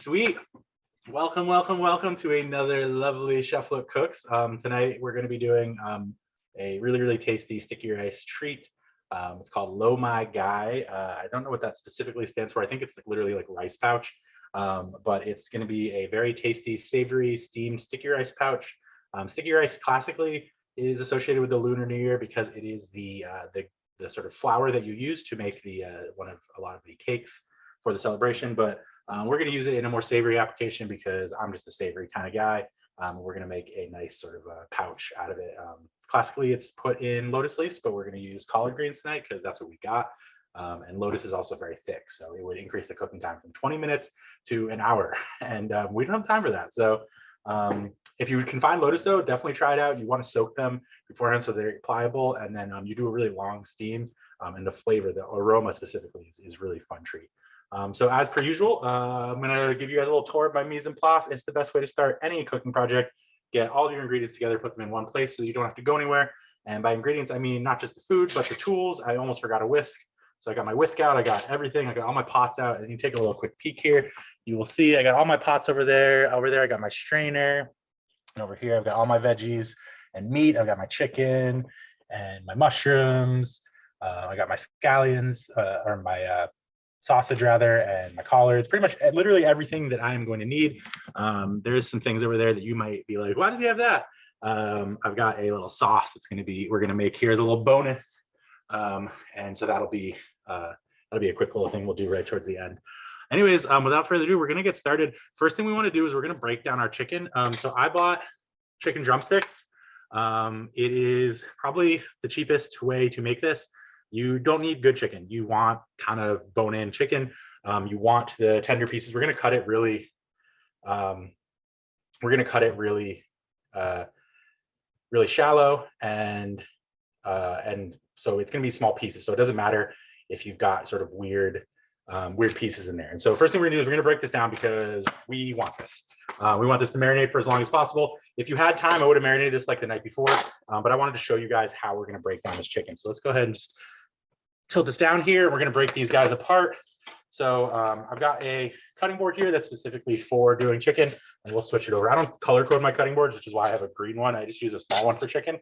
sweet. Welcome to another lovely Chef Look Cooks. Tonight we're going to be doing a really tasty sticky rice treat. It's called Lo My Guy. I don't know what that specifically stands for. I think it's literally like rice pouch, but it's going to be a very tasty, savory, steamed sticky rice pouch. Sticky rice classically is associated with the Lunar New Year because it is the sort of flour that you use to make the one of a lot of the cakes for the celebration. But we're going to use it in a more savory application because I'm just a savory kind of guy. We're going to make a nice sort of pouch out of it. Classically, it's put in lotus leaves, but we're going to use collard greens tonight because that's what we got. And lotus is also very thick, so it would increase the cooking time from 20 minutes to an hour. And we don't have time for that. So if you can find lotus dough, definitely try it out. You want to soak them beforehand so they're pliable, and then you do a really long steam, and the flavor, the aroma specifically, is really fun treat. So as per usual, I'm going to give you guys a little tour of my mise en place. It's the best way to start any cooking project. Get all of your ingredients together, put them in one place so you don't have to go anywhere. And by ingredients, I mean not just the food, but the tools. I almost forgot a whisk. So I got my whisk out, I got everything, I got all my pots out, and you take a little quick peek here. You will see I got all my pots over there. Over there, I got my strainer. And over here, I've got all my veggies and meat. I've got my chicken and my mushrooms. I got my scallions, or my sausage rather, and my collards, pretty much literally everything that I'm going to need. There's some things over there that you might be like, why does he have that? I've got a little sauce we're going to make here as a little bonus. And so that'll be a quick little thing we'll do right towards the end. Anyways, without further ado, we're going to get started. First thing we want to do is we're going to break down our chicken. So I bought chicken drumsticks. It is probably the cheapest way to make this. You don't need good chicken. You want kind of bone-in chicken. You want the tender pieces. We're going to cut it really, really shallow, and so it's going to be small pieces. So it doesn't matter if you've got sort of weird pieces in there. And so first thing we're going to do is we're going to break this down because we want this. We want this to marinate for as long as possible. If you had time, I would have marinated this like the night before, but I wanted to show you guys how we're going to break down this chicken. So let's go ahead and just tilt this down here. We're going to break these guys apart. So I've got a cutting board here that's specifically for doing chicken, and we'll switch it over. I don't color code my cutting boards, which is why I have a green one. I just use a small one for chicken.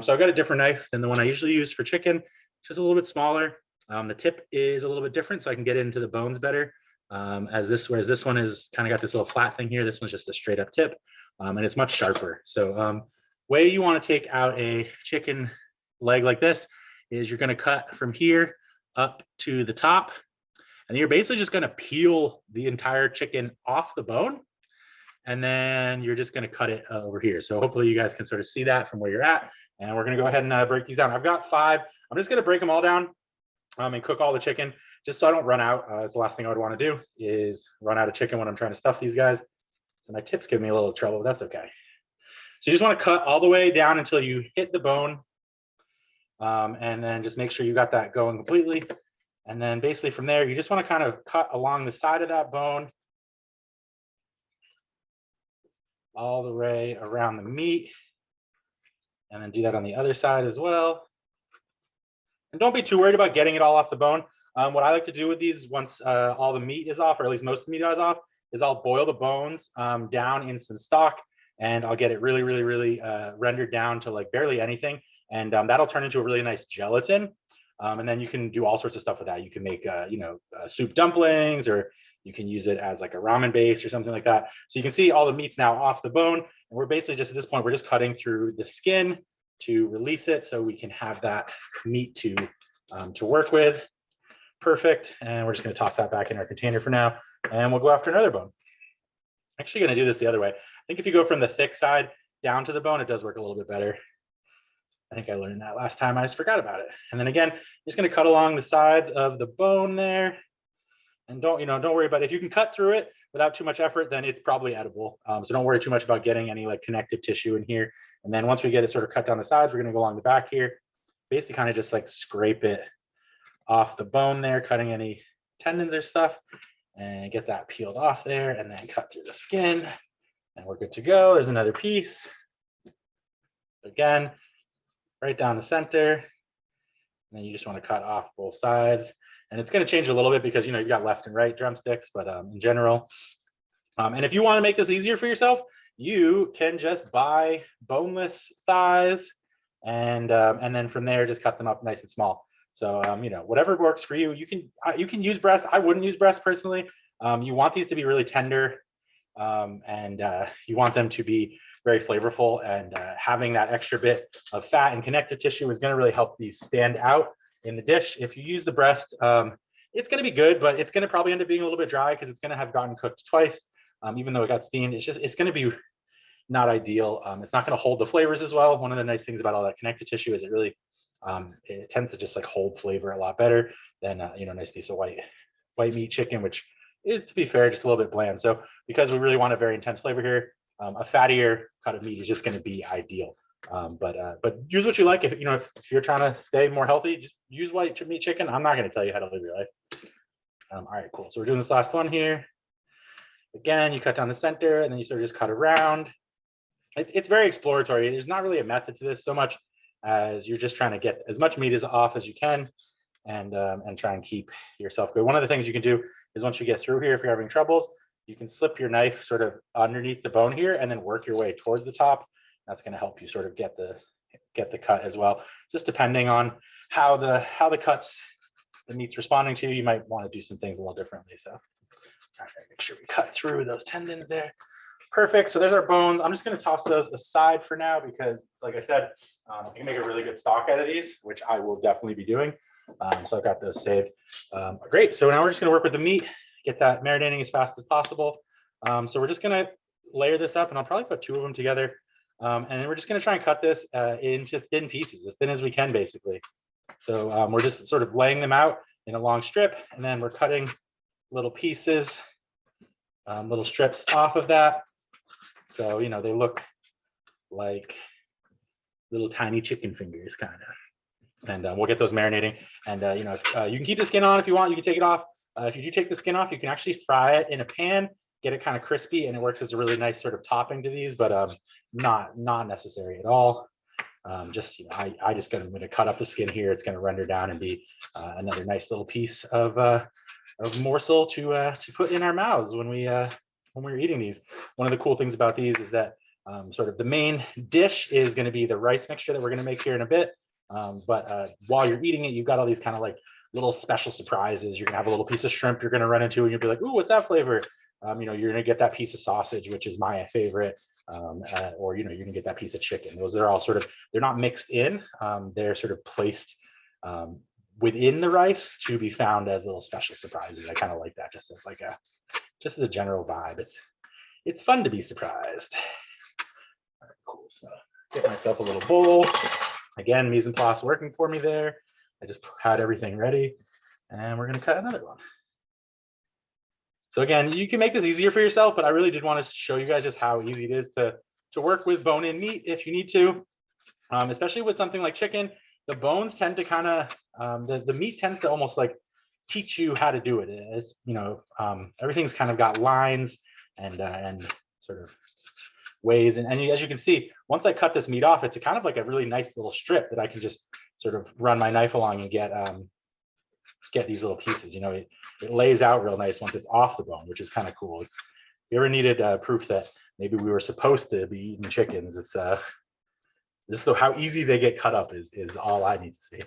So I've got a different knife than the one I usually use for chicken, just a little bit smaller. The tip is a little bit different, so I can get into the bones better. Whereas this one is kind of got this little flat thing here. This one's just a straight up tip, and it's much sharper. So way you want to take out a chicken leg like this is you're going to cut from here up to the top, and you're basically just going to peel the entire chicken off the bone, and then you're just going to cut it over here. So hopefully you guys can sort of see that from where you're at, and we're going to go ahead and break these down. I've got 5. I'm just going to break them all down and cook all the chicken just so I don't run out. That's the last thing I would want to do, is run out of chicken when I'm trying to stuff these guys. So my tips give me a little trouble, but that's okay. So you just want to cut all the way down until you hit the bone. And then just make sure you got that going completely. And then basically from there, you just want to kind of cut along the side of that bone all the way around the meat. And then do that on the other side as well. And don't be too worried about getting it all off the bone. What I like to do with these, once all the meat is off, or at least most of the meat is off, is I'll boil the bones down in some stock, and I'll get it really rendered down to like barely anything. And that'll turn into a really nice gelatin. And then you can do all sorts of stuff with that. You can make, soup dumplings, or you can use it as like a ramen base or something like that. So you can see all the meat's now off the bone. And we're basically just at this point, we're just cutting through the skin to release it so we can have that meat to work with. Perfect. And we're just going to toss that back in our container for now. And we'll go after another bone. I'm actually going to do this the other way. I think if you go from the thick side down to the bone, it does work a little bit better. I think I learned that last time. I just forgot about it. And then again, just going to cut along the sides of the bone there. And don't worry about it. If you can cut through it without too much effort, then it's probably edible. So don't worry too much about getting any like connective tissue in here. And then once we get it sort of cut down the sides, we're going to go along the back here. Basically kind of just like scrape it off the bone there, cutting any tendons or stuff, and get that peeled off there, and then cut through the skin. And we're good to go. There's another piece. Again, right down the center. And then you just want to cut off both sides. And it's going to change a little bit because, you've got left and right drumsticks, but in general, And if you want to make this easier for yourself, you can just buy boneless thighs, and then from there just cut them up nice and small. So you know, whatever works for you. You can use breast. I wouldn't use breast personally. You want these to be really tender, and you want them to be very flavorful, and having that extra bit of fat and connective tissue is going to really help these stand out in the dish. If you use the breast, it's going to be good, but it's going to probably end up being a little bit dry because it's going to have gotten cooked twice. Even though it got steamed, it's going to be not ideal. It's not going to hold the flavors as well. One of the nice things about all that connective tissue is it tends to just like hold flavor a lot better than you know, a nice piece of white meat chicken, which is, to be fair, just a little bit bland. So because we really want a very intense flavor here, a fattier cut of meat is just going to be ideal. But use what you like. If you know, if you're trying to stay more healthy, just use white meat chicken. I'm not going to tell you how to live your life. All right, cool. So we're doing this last one here. Again, you cut down the center, and then you sort of just cut around. It's very exploratory. There's not really a method to this so much as you're just trying to get as much meat as off as you can, and try and keep yourself good. One of the things you can do is, once you get through here, if you're having troubles, you can slip your knife sort of underneath the bone here and then work your way towards the top. That's going to help you sort of get the cut as well. Just depending on how the meat's responding to, you might want to do some things a little differently. So all right, make sure we cut through those tendons there. Perfect. So there's our bones. I'm just going to toss those aside for now because, like I said, you can make a really good stock out of these, which I will definitely be doing. So I've got those saved. Great. So now we're just going to work with the meat, get that marinating as fast as possible. So we're just going to layer this up, and I'll probably put 2 of them together. And then we're just going to try and cut this into thin pieces, as thin as we can, basically. So we're just sort of laying them out in a long strip, and then we're cutting little pieces, little strips off of that. So, you know, they look like little tiny chicken fingers, kind of. And we'll get those marinating. And, you know, you can keep the skin on if you want. You can take it off. If you do take the skin off, you can actually fry it in a pan, get it kind of crispy, and it works as a really nice sort of topping to these, but not necessary at all. Just, you know, I'm going to cut up the skin here. It's going to render down and be another nice little piece of morsel to put in our mouths when we're eating these. One of the cool things about these is that sort of the main dish is going to be the rice mixture that we're going to make here in a bit. But while you're eating it, you've got all these kind of like little special surprises. You're gonna have a little piece of shrimp you're gonna run into, and you'll be like, "Ooh, what's that flavor?" You know, you're gonna get that piece of sausage, which is my favorite, or you know, you're gonna get that piece of chicken. Those are all sort of, they're not mixed in. They're sort of placed within the rice to be found as little special surprises. I kind of like that, just as a general vibe. It's fun to be surprised. All right, cool. So get myself a little bowl. Again, mise en place working for me there. I just had everything ready, and we're going to cut another one. So again, you can make this easier for yourself, but I really did want to show you guys just how easy it is to work with bone-in meat if you need to, especially with something like chicken. The bones tend to kind of, the meat tends to almost like teach you how to do it. It's, you know, everything's kind of got lines and sort of ways. And as you can see, once I cut this meat off, it's a kind of like a really nice little strip that I can just sort of run my knife along and get these little pieces. You know, it lays out real nice once it's off the bone, which is kind of cool. It's, if you ever needed proof that maybe we were supposed to be eating chickens, it's just how easy they get cut up is all I need to see.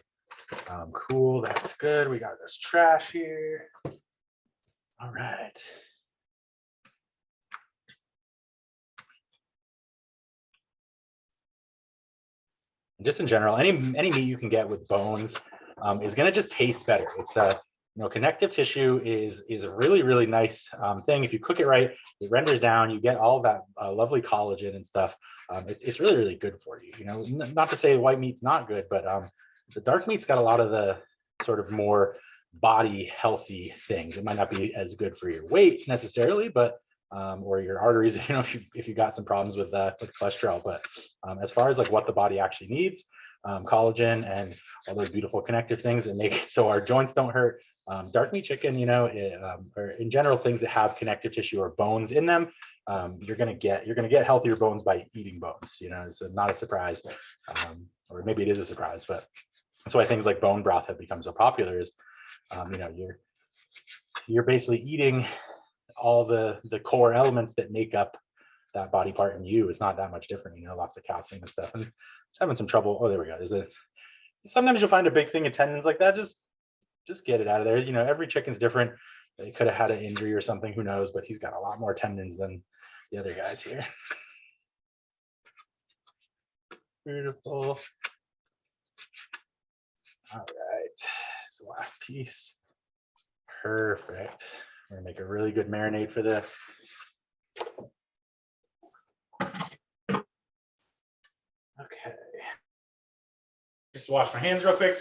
Cool, that's good. We got this trash here. All right. Just in general, any meat you can get with bones is going to just taste better. It's you know, connective tissue is a really nice thing. If you cook it right, it renders down. You get all that lovely collagen and stuff. It's really good for you. You know, not to say white meat's not good, but the dark meat's got a lot of the sort of more body healthy things. It might not be as good for your weight necessarily, but or your arteries, you know, if you got some problems with cholesterol. But as far as like what the body actually needs, collagen and all those beautiful connective things that make it so our joints don't hurt. Dark meat chicken, you know, or in general, things that have connective tissue or bones in them, you're gonna get healthier bones by eating bones. You know, it's not a surprise, or maybe it is a surprise, but that's why things like bone broth have become so popular. Is you know, you're basically eating all the core elements that make up that body part in you. It's not that much different, you know, lots of calcium and stuff. And just having some trouble. Oh, there we go. Is it? Sometimes you'll find a big thing of tendons like that. Just get it out of there. You know, every chicken's different. They could have had an injury or something, who knows, but he's got a lot more tendons than the other guys here. Beautiful. All right, it's the last piece. Perfect. We're gonna make a really good marinade for this. Okay. Just wash my hands real quick.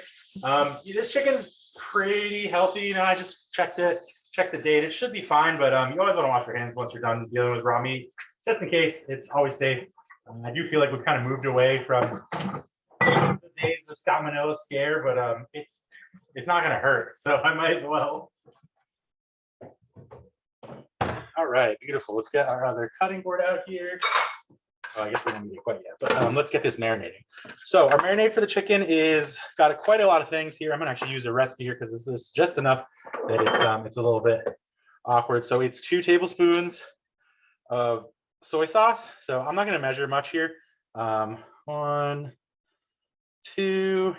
This chicken's pretty healthy. You know, I just checked the date. It should be fine, but you always want to wash your hands once you're done dealing with raw meat, just in case. It's always safe. I do feel like we've kind of moved away from the days of salmonella scare, but it's not going to hurt, so I might as well. All right, beautiful. Let's get our other cutting board out here. Oh, I guess we don't need it quite yet, but let's get this marinating. So our marinade for the chicken is got quite a lot of things here. I'm gonna actually use a recipe here because this is just enough that it's a little bit awkward. So it's 2 tablespoons of soy sauce. So I'm not gonna measure much here. 1, 2,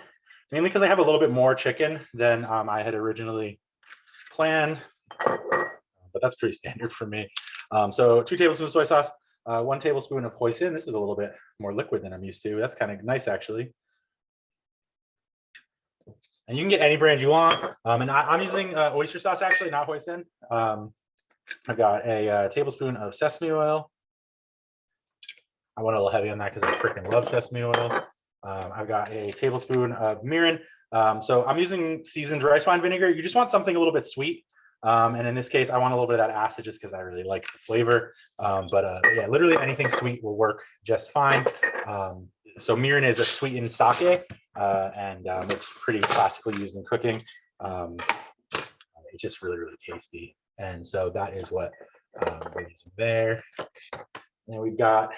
mainly because I have a little bit more chicken than I had originally planned, but that's pretty standard for me. So 2 tablespoons of soy sauce. 1 tablespoon of hoisin. This is a little bit more liquid than I'm used to. That's kind of nice, actually. And you can get any brand you want. And I'm using oyster sauce, actually, not hoisin. I've got a tablespoon of sesame oil. I went a little heavy on that because I freaking love sesame oil. I've got a tablespoon of mirin. So I'm using seasoned rice wine vinegar. You just want something a little bit sweet. And in this case, I want a little bit of that acid just because I really like the flavor. Yeah, literally anything sweet will work just fine. So mirin is a sweetened sake, and it's pretty classically used in cooking. It's just really, really tasty. And so that is what we're using there. And we've got a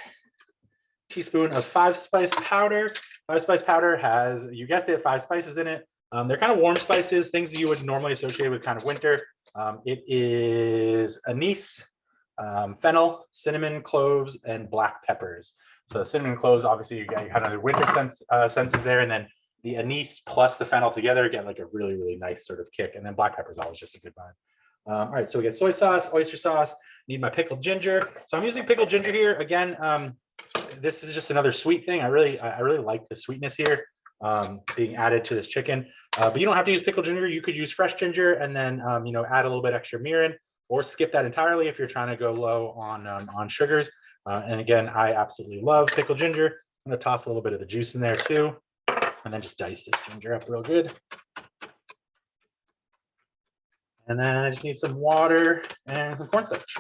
teaspoon of 5-spice powder. 5-spice powder has, you guessed it, 5 spices in it. They're kind of warm spices, things that you would normally associate with kind of winter. It is anise, fennel, cinnamon, cloves, and black peppers. So cinnamon and cloves, obviously, you got kind of the winter senses there, and then the anise plus the fennel together get like a really, really nice sort of kick. And then black pepper is always just a good vibe. All right, so we get soy sauce, oyster sauce. Need my pickled ginger. So I'm using pickled ginger here again. This is just another sweet thing. I really like the sweetness here being added to this chicken. But you don't have to use pickled ginger. You could use fresh ginger and then you know, add a little bit extra mirin, or skip that entirely if you're trying to go low on sugars. And again, I absolutely love pickled ginger. I'm gonna toss a little bit of the juice in there too, and then just dice this ginger up real good. And then I just need some water and some cornstarch.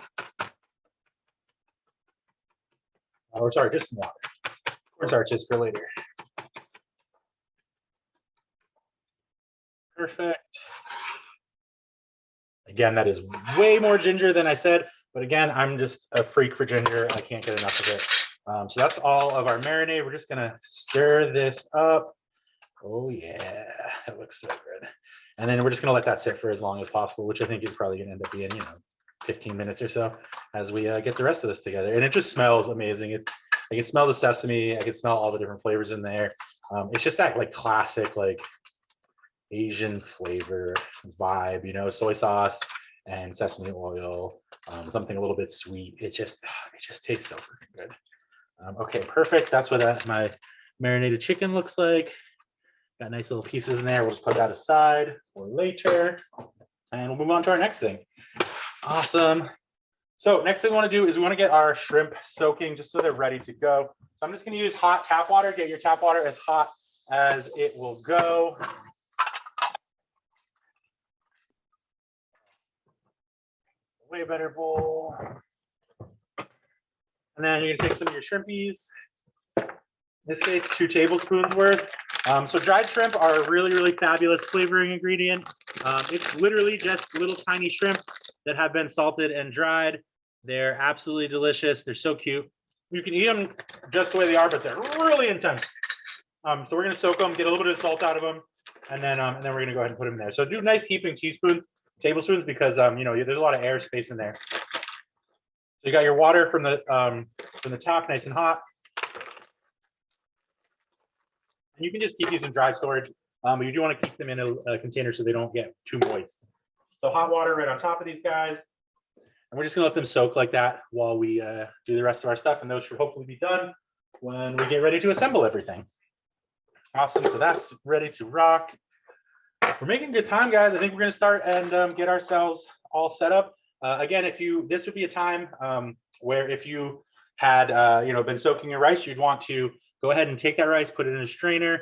Or sorry, just some water. Cornstarch is for later. Perfect. Again, that is way more ginger than I said, but again, I'm just a freak for ginger. I can't get enough of it. So that's all of our marinade. We're just gonna stir this up. Oh yeah, that looks so good. And then we're just gonna let that sit for as long as possible, which I think is probably gonna end up being, you know, 15 minutes or so as we get the rest of this together. And it just smells amazing. I can smell the sesame. I can smell all the different flavors in there. It's just that like classic, like Asian flavor vibe, you know, soy sauce and sesame oil, something a little bit sweet. It just tastes so freaking good. Okay, perfect. That's what my marinated chicken looks like. Got nice little pieces in there. We'll just put that aside for later, and we'll move on to our next thing. Awesome. So next thing we want to do is we want to get our shrimp soaking just so they're ready to go. So I'm just going to use hot tap water. Get your tap water as hot as it will go. Way better bowl. And then you're gonna take some of your shrimpies. In this case, 2 tablespoons worth. So dried shrimp are a really, really fabulous flavoring ingredient. It's literally just little tiny shrimp that have been salted and dried. They're absolutely delicious. They're so cute. You can eat them just the way they are, but they're really intense. So we're gonna soak them, get a little bit of salt out of them, and then we're gonna go ahead and put them in there. So do nice heaping tablespoons, because you know, there's a lot of air space in there. So you got your water from the tap, nice and hot. And you can just keep these in dry storage, but you do want to keep them in a container so they don't get too moist. So hot water right on top of these guys. And we're just gonna let them soak like that while we do the rest of our stuff. And those should hopefully be done when we get ready to assemble everything. Awesome, so that's ready to rock. We're making good time, guys. I think we're gonna start and get ourselves all set up. Again, this would be a time where if you had been soaking your rice, you'd want to go ahead and take that rice, put it in a strainer,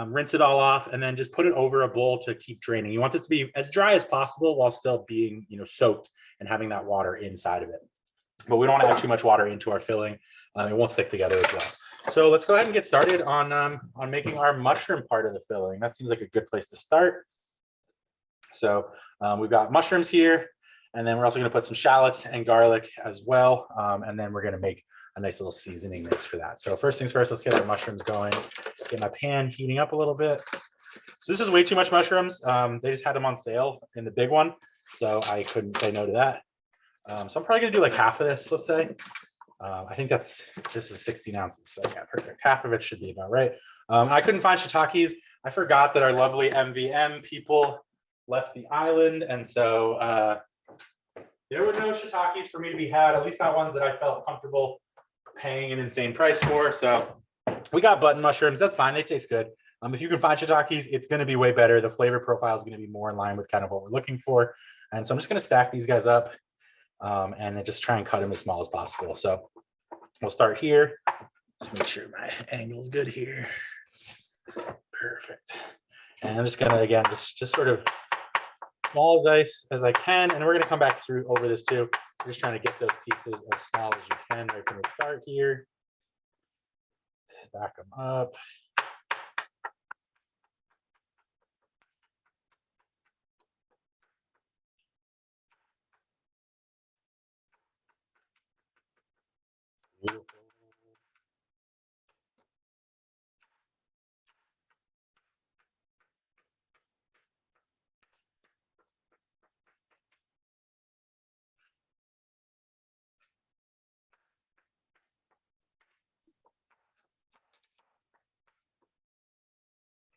rinse it all off, and then just put it over a bowl to keep draining. You want this to be as dry as possible while still being soaked and having that water inside of it. But we don't want to add too much water into our filling. It won't stick together as well. So let's go ahead and get started on making our mushroom part of the filling. That seems like a good place to start. So we've got mushrooms here, and then we're also going to put some shallots and garlic as well. And then we're going to make a nice little seasoning mix for that. So first things first, let's get our mushrooms going. Get my pan heating up a little bit. So this is way too much mushrooms. They just had them on sale in the big one, so I couldn't say no to that. So I'm probably going to do like half of this, let's say. I think this is 16 ounces. So yeah, perfect. Half of it should be about right. I couldn't find shiitakes. I forgot that our lovely MVM people left the island. And so there were no shiitakes for me to be had, at least not ones that I felt comfortable paying an insane price for. So we got button mushrooms. That's fine. They taste good. If you can find shiitakes, it's going to be way better. The flavor profile is going to be more in line with kind of what we're looking for. And so I'm just going to stack these guys up and then just try and cut them as small as possible. So we'll start here. Just make sure my angle is good here. Perfect. And I'm just going to, again, just sort of small as I can. And we're going to come back through over this too. We're just trying to get those pieces as small as you can right from the start here. Stack them up. Beautiful.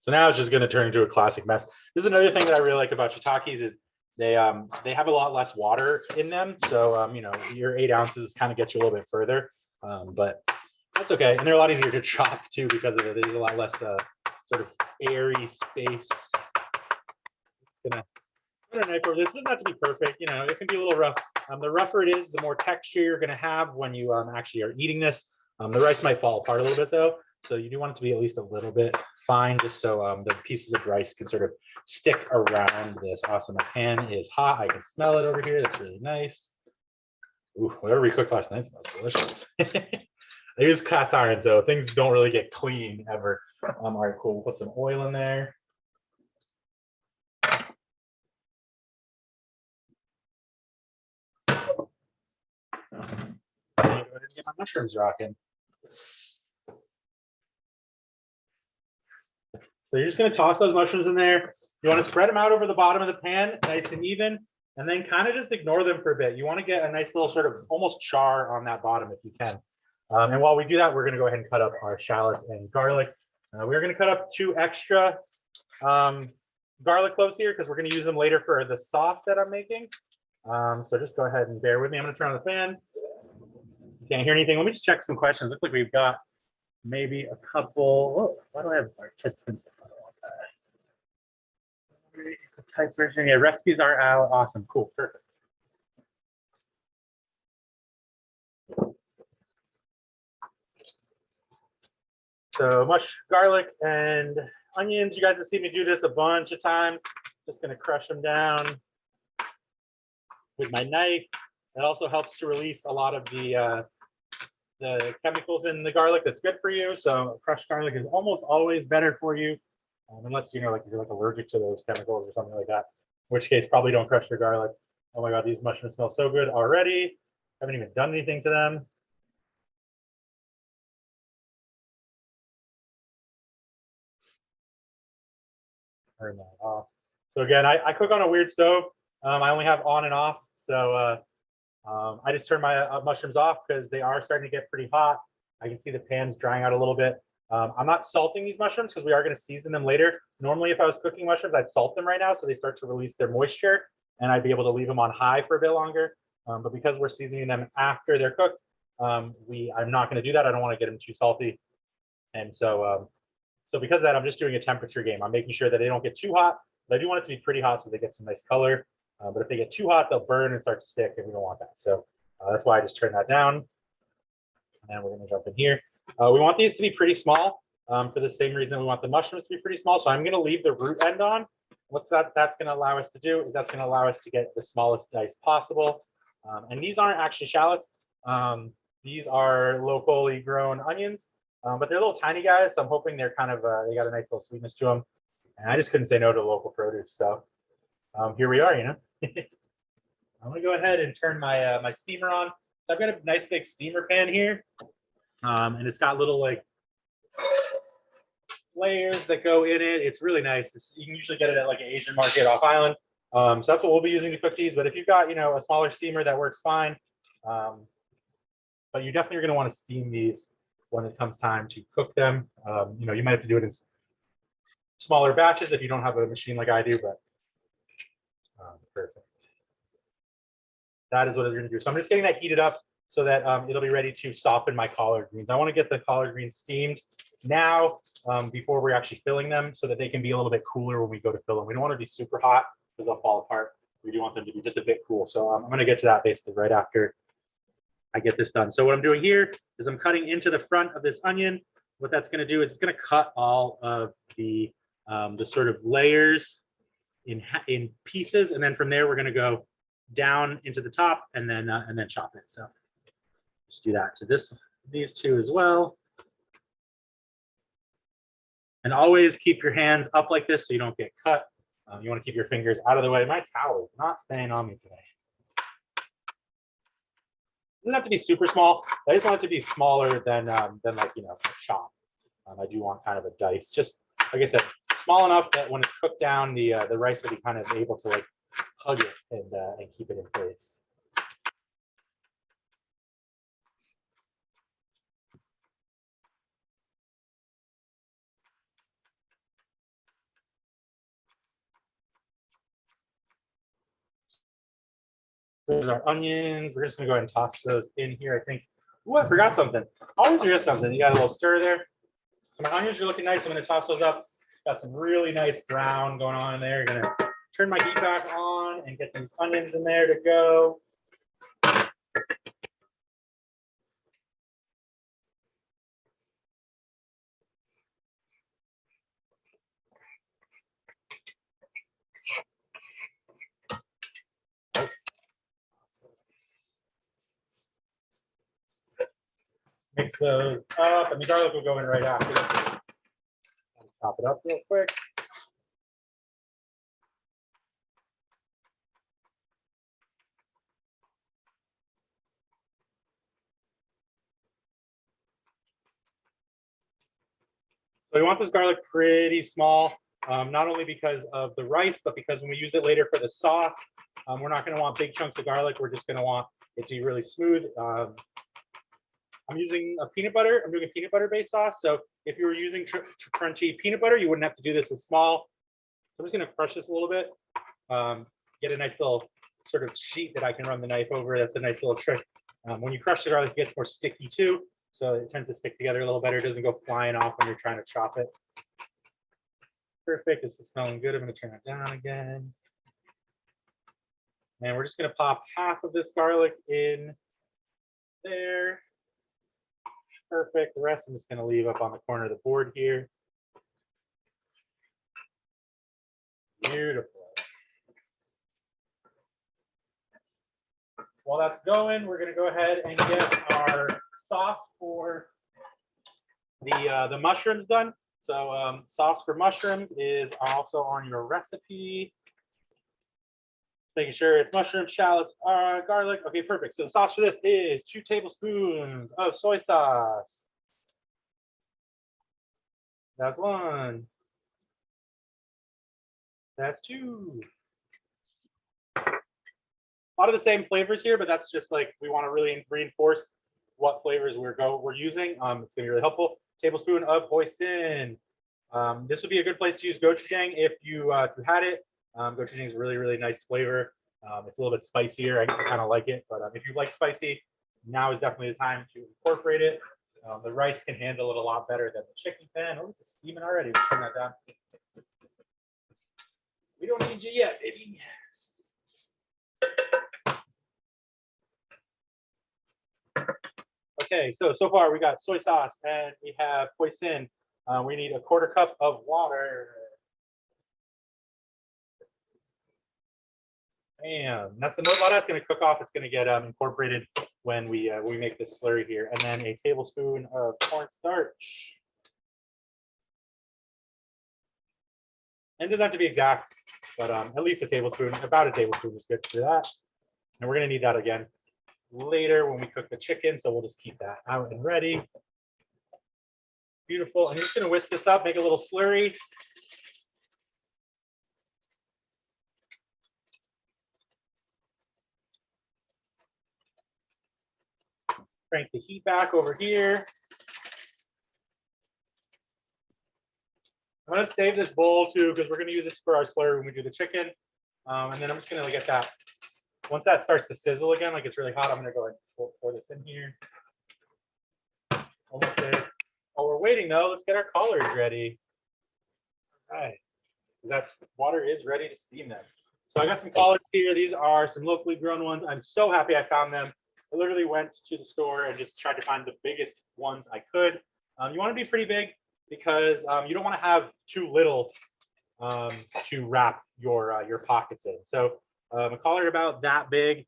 So now it's just going to turn into a classic mess. This is another thing that I really like about shiitakes is they have a lot less water in them. So your 8 ounces kind of gets you a little bit further, but that's okay. And they're a lot easier to chop too because of it. There's a lot less sort of airy space. It's gonna put a knife over this. It doesn't have to be perfect. It can be a little rough. The rougher it is, the more texture you're going to have when you actually are eating this. The rice might fall apart a little bit though. So you do want it to be at least a little bit fine, just so the pieces of rice can sort of stick around this. Awesome. My pan is hot. I can smell it over here. That's really nice. Ooh, whatever we cooked last night smells delicious. I use cast iron, so things don't really get clean ever. All right, cool. We'll put some oil in there. Go ahead and get my mushrooms rocking. So you're just going to toss those mushrooms in there. You want to spread them out over the bottom of the pan, nice and even, and then kind of just ignore them for a bit. You want to get a nice little sort of almost char on that bottom if you can. And while we do that, we're going to go ahead and cut up our shallots and garlic. We're going to cut up 2 extra garlic cloves here because we're going to use them later for the sauce that I'm making. So just go ahead and bear with me. I'm going to turn on the fan. You can't hear anything. Let me just check some questions. Looks like we've got maybe a couple. Oh, why do I have participants? I don't want that. Type version. Yeah, recipes are out. Awesome. Cool. Perfect. So much garlic and onions. You guys have seen me do this a bunch of times. Just going to crush them down with my knife. That also helps to release a lot of the chemicals in the garlic that's good for you. So crushed garlic is almost always better for you, unless like you're like allergic to those chemicals or something like that. In which case, probably don't crush your garlic. Oh my God, these mushrooms smell so good already. Haven't even done anything to them. Turn that off. So again, I cook on a weird stove. I only have on and off. So I just turned my mushrooms off because they are starting to get pretty hot. I can see the pan's drying out a little bit. I'm not salting these mushrooms because we are going to season them later. Normally, if I was cooking mushrooms, I'd salt them right now so they start to release their moisture, and I'd be able to leave them on high for a bit longer. But because we're seasoning them after they're cooked, I'm not going to do that. I don't want to get them too salty. And so because of that, I'm just doing a temperature game. I'm making sure that they don't get too hot, but I do want it to be pretty hot so they get some nice color. But if they get too hot, they'll burn and start to stick, and we don't want that. So that's why I just turned that down. And then we're going to jump in here. We want these to be pretty small for the same reason we want the mushrooms to be pretty small. So I'm going to leave the root end on. What's that's going to allow us to do is that's going to allow us to get the smallest dice possible. And these aren't actually shallots. These are locally grown onions, but they're little tiny guys. So I'm hoping they're kind of, they got a nice little sweetness to them. And I just couldn't say no to local produce. So here we are, you know. I'm going to go ahead and turn my my steamer on. So I've got a nice big steamer pan here. And it's got little like layers that go in it. It's really nice. You can usually get it at like an Asian market off island. So that's what we'll be using to cook these. But if you've got, you know, a smaller steamer, that works fine. But you definitely are going to want to steam these when it comes time to cook them. You know, you might have to do it in smaller batches if you don't have a machine like I do, but perfect. That is what it's going to do. So I'm just getting that heated up so that it'll be ready to soften my collard greens. I want to get the collard greens steamed now before we're actually filling them so that they can be a little bit cooler when we go to fill them. We don't want to be super hot because they'll fall apart. We do want them to be just a bit cool. So I'm going to get to that basically right after I get this done. So what I'm doing here is I'm cutting into the front of this onion. What that's going to do is it's going to cut all of the sort of layers in pieces, and then from there we're going to go down into the top and then chop it. So just do that to these two as well. And always keep your hands up like this so you don't get cut. You want to keep your fingers out of the way. My towel is not staying on me today. It doesn't have to be super small. I just want it to be smaller than like, you know, a chop. I do want kind of a dice, just like I said, small enough that when it's cooked down, the rice will be kind of able to like hug it and keep it in place. There's our onions. We're just gonna go ahead and toss those in here. I think. Oh, I forgot something. Always forget something. You got a little stir there. So my onions are looking nice. I'm gonna toss those up. Got some really nice brown going on in there. Gonna turn my heat back on and get these onions in there to go. Mix those up, and the garlic will go in right after. Chop it up real quick. So we want this garlic pretty small, not only because of the rice, but because when we use it later for the sauce, we're not going to want big chunks of garlic. We're just going to want it to be really smooth. I'm using a peanut butter. I'm doing a peanut butter based sauce. So if you were using crunchy peanut butter, you wouldn't have to do this as small. So I'm just going to crush this a little bit. Get a nice little sort of sheet that I can run the knife over. That's a nice little trick. When you crush the garlic, it gets more sticky too. So it tends to stick together a little better. It doesn't go flying off when you're trying to chop it. Perfect. This is smelling good. I'm going to turn it down again. And we're just going to pop half of this garlic in there. Perfect. The rest I'm just going to leave up on the corner of the board here. Beautiful. While that's going, we're going to go ahead and get our sauce for the mushrooms done. So sauce for mushrooms is also on your recipe. Making sure it's mushrooms, shallots, garlic. Okay, perfect. So the sauce for this is 2 tablespoons of soy sauce. That's 1. That's 2. A lot of the same flavors here, but that's just like we want to really reinforce what flavors we're using. It's gonna be really helpful. Tablespoon of hoisin. This would be a good place to use gochujang if you had it. Gochujang is a really nice flavor. It's a little bit spicier. I kind of like it, but if you like spicy, now is definitely the time to incorporate it. The rice can handle it a lot better than the chicken can. Oh, this is steaming already. We'll turn that down. We don't need you yet, baby. Okay, so far we got soy sauce and we have hoisin. We need a 1/4 cup of water. And that's while that's going to cook off. It's going to get incorporated when we make this slurry here. And then a tablespoon of cornstarch. And it doesn't have to be exact, but at least a tablespoon. About a tablespoon is good for that. And we're going to need that again later when we cook the chicken. So we'll just keep that out and ready. Beautiful. I'm just going to whisk this up, make a little slurry. Crank the heat back over here. I'm going to save this bowl too because we're going to use this for our slurry when we do the chicken. And then I'm just going to get that. Once that starts to sizzle again, like it's really hot, I'm going to go and pour this in here. Almost there. While we're waiting though, let's get our collards ready. All right. That's water is ready to steam them. So I got some collards here. These are some locally grown ones. I'm so happy I found them. I literally went to the store and just tried to find the biggest ones I could. You want to be pretty big because you don't want to have too little to wrap your pockets in. So a collard about that big,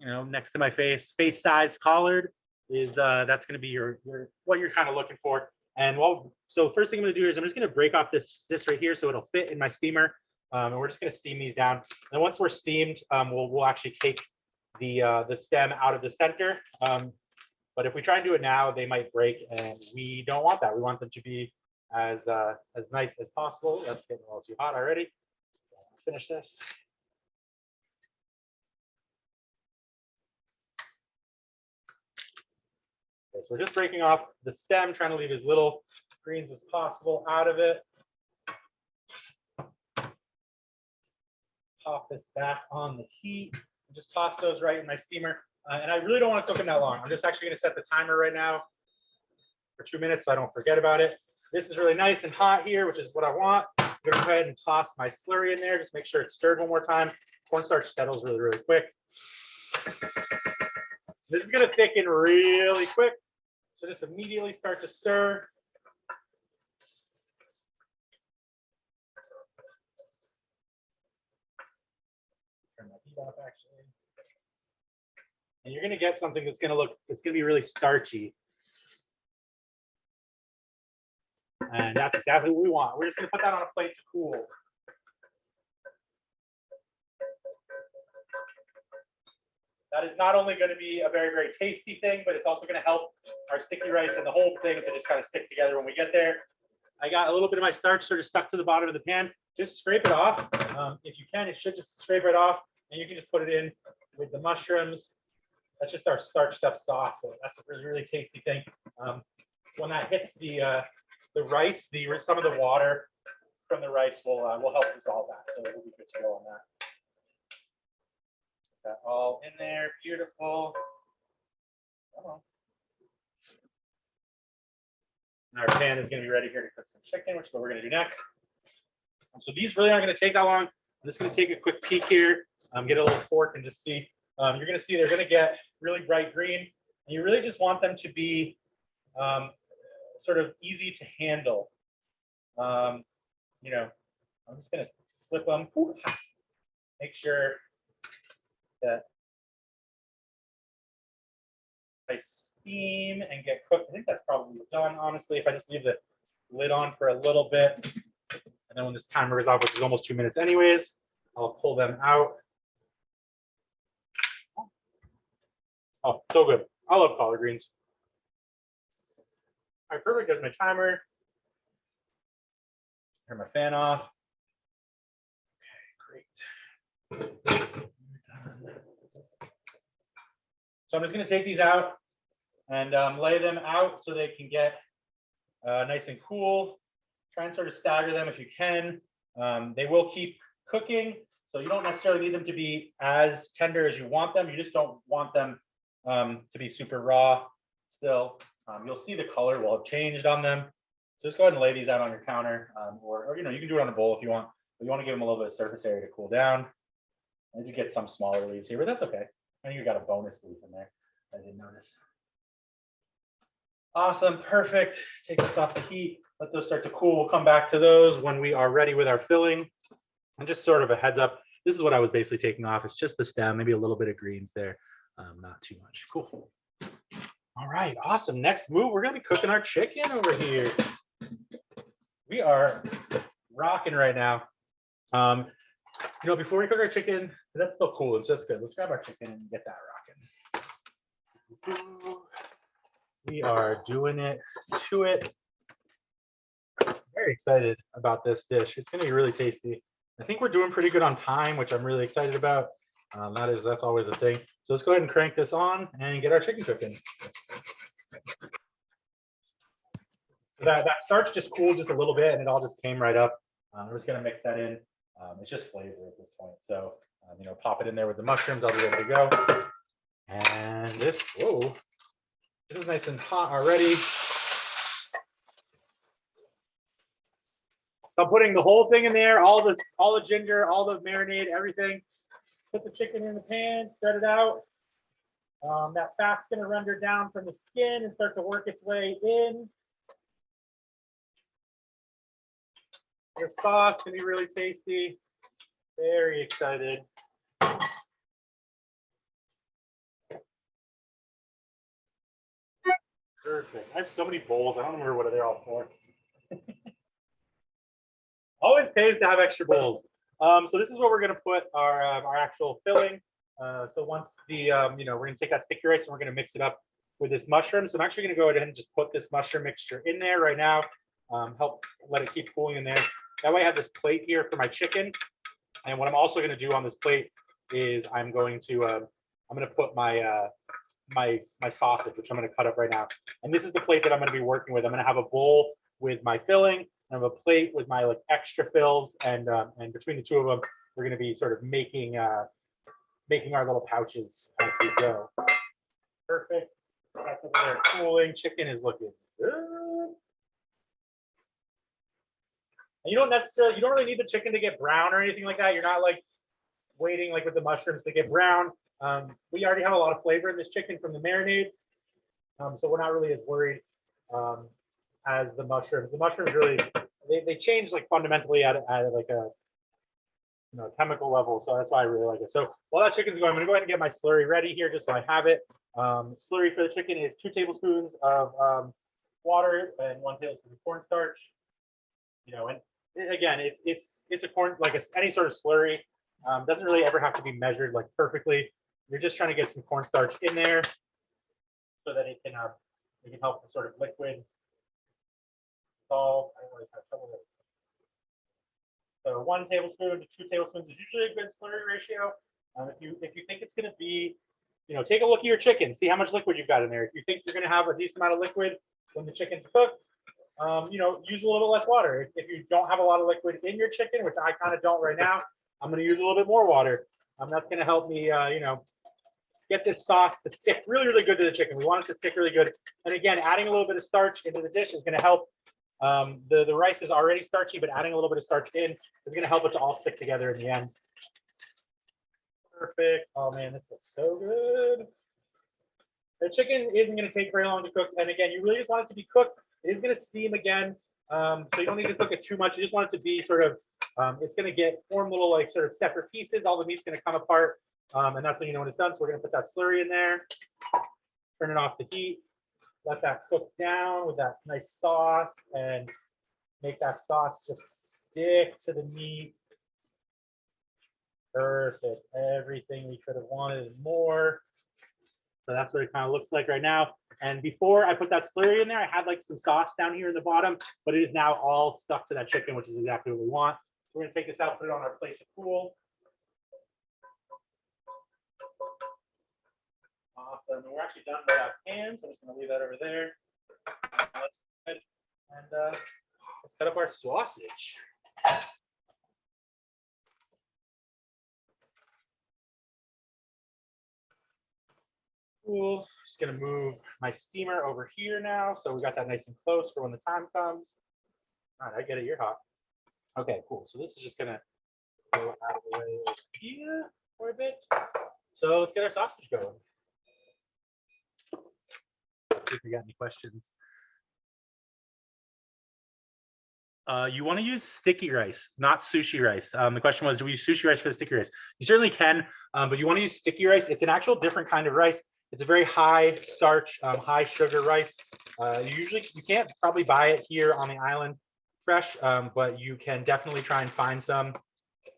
next to my face size collard is that's going to be your what you're kind of looking for. And so first thing I'm going to do is I'm just going to break off this right here so it'll fit in my steamer. And we're just going to steam these down. And once we're steamed, we'll actually take the stem out of the center. But if we try and do it now, they might break, and we don't want that. We want them to be as nice as possible. That's getting a little too hot already. Let's finish this. Okay, so we're just breaking off the stem, trying to leave as little greens as possible out of it. Pop this back on the heat. Just toss those right in my steamer. And I really don't want to cook them that long. I'm just actually going to set the timer right now for 2 minutes so I don't forget about it. This is really nice and hot here, which is what I want. I'm going to go ahead and toss my slurry in there. Just make sure it's stirred one more time. Cornstarch settles really quick. This is going to thicken really quick. So just immediately start to stir. Turn my heat off actually. And you're going to get something that's going to be really starchy. And that's exactly what we want. We're just going to put that on a plate to cool. That is not only going to be a very tasty thing, but it's also going to help our sticky rice and the whole thing to just kind of stick together when we get there. I got a little bit of my starch sort of stuck to the bottom of the pan. Just scrape it off. If you can, it should just scrape right off. And you can just put it in with the mushrooms. That's just our starched up sauce. So that's a really tasty thing. When that hits the rice, some of the water from the rice will help resolve that. So we'll be good to go on that. Put that all in there, beautiful. Come on. And our pan is going to be ready here to cook some chicken, which is what we're going to do next. So these really aren't going to take that long. I'm just going to take a quick peek here, get a little fork and just see. You're going to see they're going to get really bright green. And you really just want them to be sort of easy to handle. I'm just going to slip them. Make sure that I steam and get cooked. I think that's probably done, honestly, if I just leave the lid on for a little bit. And then when this timer is off, which is almost 2 minutes anyways, I'll pull them out. Oh, so good. I love collard greens. All right, perfect. There's my timer. Turn my fan off. Okay, great. So I'm just going to take these out and lay them out so they can get nice and cool. Try and sort of stagger them if you can. They will keep cooking, so you don't necessarily need them to be as tender as you want them. You just don't want them to be super raw still. You'll see the color will have changed on them. So just go ahead and lay these out on your counter, or you know, you can do it on a bowl if you want, but you want to give them a little bit of surface area to cool down. I did get some smaller leaves here, but that's okay. I think you got a bonus leaf in there. I didn't notice. Awesome, perfect. Take this off the heat. Let those start to cool. We'll come back to those when we are ready with our filling. And just sort of a heads up, this is what I was basically taking off. It's just the stem, maybe a little bit of greens there, not too much. Cool. All right, awesome. Next move, we're gonna be cooking our chicken over here. We are rocking right now. You know, before we cook our chicken, that's still cool, so that's good. Let's grab our chicken and get that rocking. We are doing it to it. Very excited about this dish. It's gonna be really tasty. I think we're doing pretty good on time, which I'm really excited about. That's always a thing. So let's go ahead and crank this on and get our chicken cooking. So that starch just cooled just a little bit and it all just came right up. We're just gonna mix that in. It's just flavor at this point. So you know, pop it in there with the mushrooms. I'll be ready to go. And this, whoa, this is nice and hot already. So I'm putting the whole thing in there, all the ginger, all the marinade, everything. Put the chicken in the pan, spread it out. That fat's gonna render down from the skin and start to work its way in. Your sauce can be really tasty. Very excited. Perfect. I have so many bowls. I don't remember what they're all for. Always pays to have extra bowls. So this is where we're going to put our actual filling. So once the you know, we're going to take that sticky rice and we're going to mix it up with this mushroom. So I'm actually going to go ahead and just put this mushroom mixture in there right now. Help let it keep cooling in there. That way I have this plate here for my chicken. And what I'm also going to do on this plate is I'm going to put my my sausage, which I'm going to cut up right now. And this is the plate that I'm going to be working with. I'm going to have a bowl with my filling. I have a plate with my like extra fills, and between the two of them, we're going to be sort of making our little pouches as we go. Perfect. That's over there cooling. Chicken is looking good. And you don't really need the chicken to get brown or anything like that. You're not like waiting like with the mushrooms to get brown. We already have a lot of flavor in this chicken from the marinade, so we're not really as worried as the mushrooms. The mushrooms really they change like fundamentally at like a chemical level, so that's why I really like it. So while that chicken's going, I'm gonna go ahead and get my slurry ready here just so I have it. Slurry for the chicken is 2 tablespoons of water and 1 tablespoon of cornstarch. You know, and again, it's a corn like any sort of slurry. Doesn't really ever have to be measured like perfectly. You're just trying to get some cornstarch in there so that it can help the sort of liquid dissolve. I always have trouble with it. So 1 tablespoon to 2 tablespoons is usually a good slurry ratio. If you think it's going to be, take a look at your chicken, see how much liquid you've got in there. If you think you're going to have a decent amount of liquid when the chicken's cooked, use a little bit less water. If you don't have a lot of liquid in your chicken, which I kind of don't right now, I'm going to use a little bit more water. That's going to help me, get this sauce to stick really, really good to the chicken. We want it to stick really good. And again, adding a little bit of starch into the dish is going to help. The rice is already starchy, but adding a little bit of starch in is going to help it to all stick together in the end. Perfect. Oh man, this looks so good. The chicken isn't going to take very long to cook. And again, you really just want it to be cooked. It is going to steam again. So you don't need to cook it too much. You just want it to be sort of, it's going to form little like sort of separate pieces. All the meat's going to come apart. And that's when you know when it's done. So we're going to put that slurry in there, turn it off the heat, let that cook down with that nice sauce, and make that sauce just stick to the meat. Perfect. Everything we could have wanted and more. So that's what it kind of looks like right now. And before I put that slurry in there, I had like some sauce down here in the bottom, but it is now all stuck to that chicken, which is exactly what we want. We're going to take this out, put it on our plate to cool. Awesome. And we're actually done with that pan, so I'm just going to leave that over there. That's good. And let's cut up our sausage. Cool. Just going to move my steamer over here now. So we got that nice and close for when the time comes. All right, I get it. You're hot. Okay, cool. So this is just going to go out of the way over here for a bit. So let's get our sausage going. Let's see if we got any questions. You want to use sticky rice, not sushi rice. The question was, do we use sushi rice for the sticky rice? You certainly can, but you want to use sticky rice. It's an actual different kind of rice. It's a very high starch, high sugar rice. You can't probably buy it here on the island fresh, but you can definitely try and find some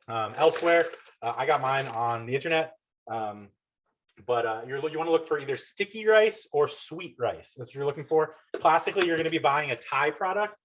elsewhere. I got mine on the internet. But you want to look for either sticky rice or sweet rice. That's what you're looking for. Classically, you're going to be buying a Thai product.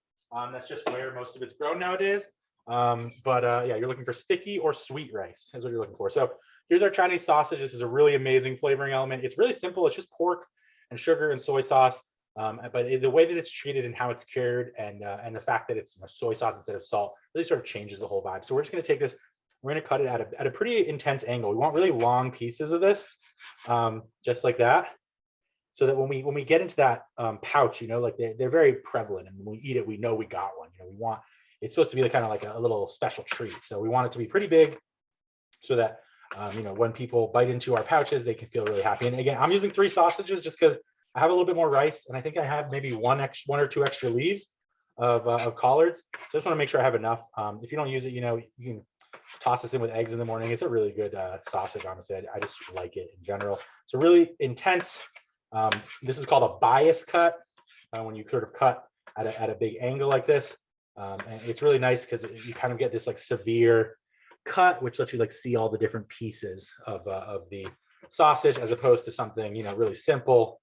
That's just where most of it's grown nowadays. Yeah, you're looking for sticky or sweet rice is what you're looking for. So here's our Chinese sausage. This is a really amazing flavoring element. It's really simple. It's just pork and sugar and soy sauce. But the way that it's treated and how it's cured and the fact that it's soy sauce instead of salt really sort of changes the whole vibe. So we're just going to take this. We're going to cut it at a pretty intense angle. We want really long pieces of this, just like that. So that when we get into that pouch, like they're very prevalent, and when we eat it, we know we got one. It's supposed to be kind of like a little special treat. So we want it to be pretty big, so that when people bite into our pouches, they can feel really happy. And again, I'm using 3 sausages just because I have a little bit more rice, and I think I have maybe one or two extra leaves of collards. So I just want to make sure I have enough. If you don't use it, you can toss this in with eggs in the morning. It's a really good sausage, honestly. I just like it in general. It's a really intense. This is called a bias cut, when you sort of cut at a big angle like this. And it's really nice because you kind of get this like severe cut, which lets you like see all the different pieces of the sausage, as opposed to something, really simple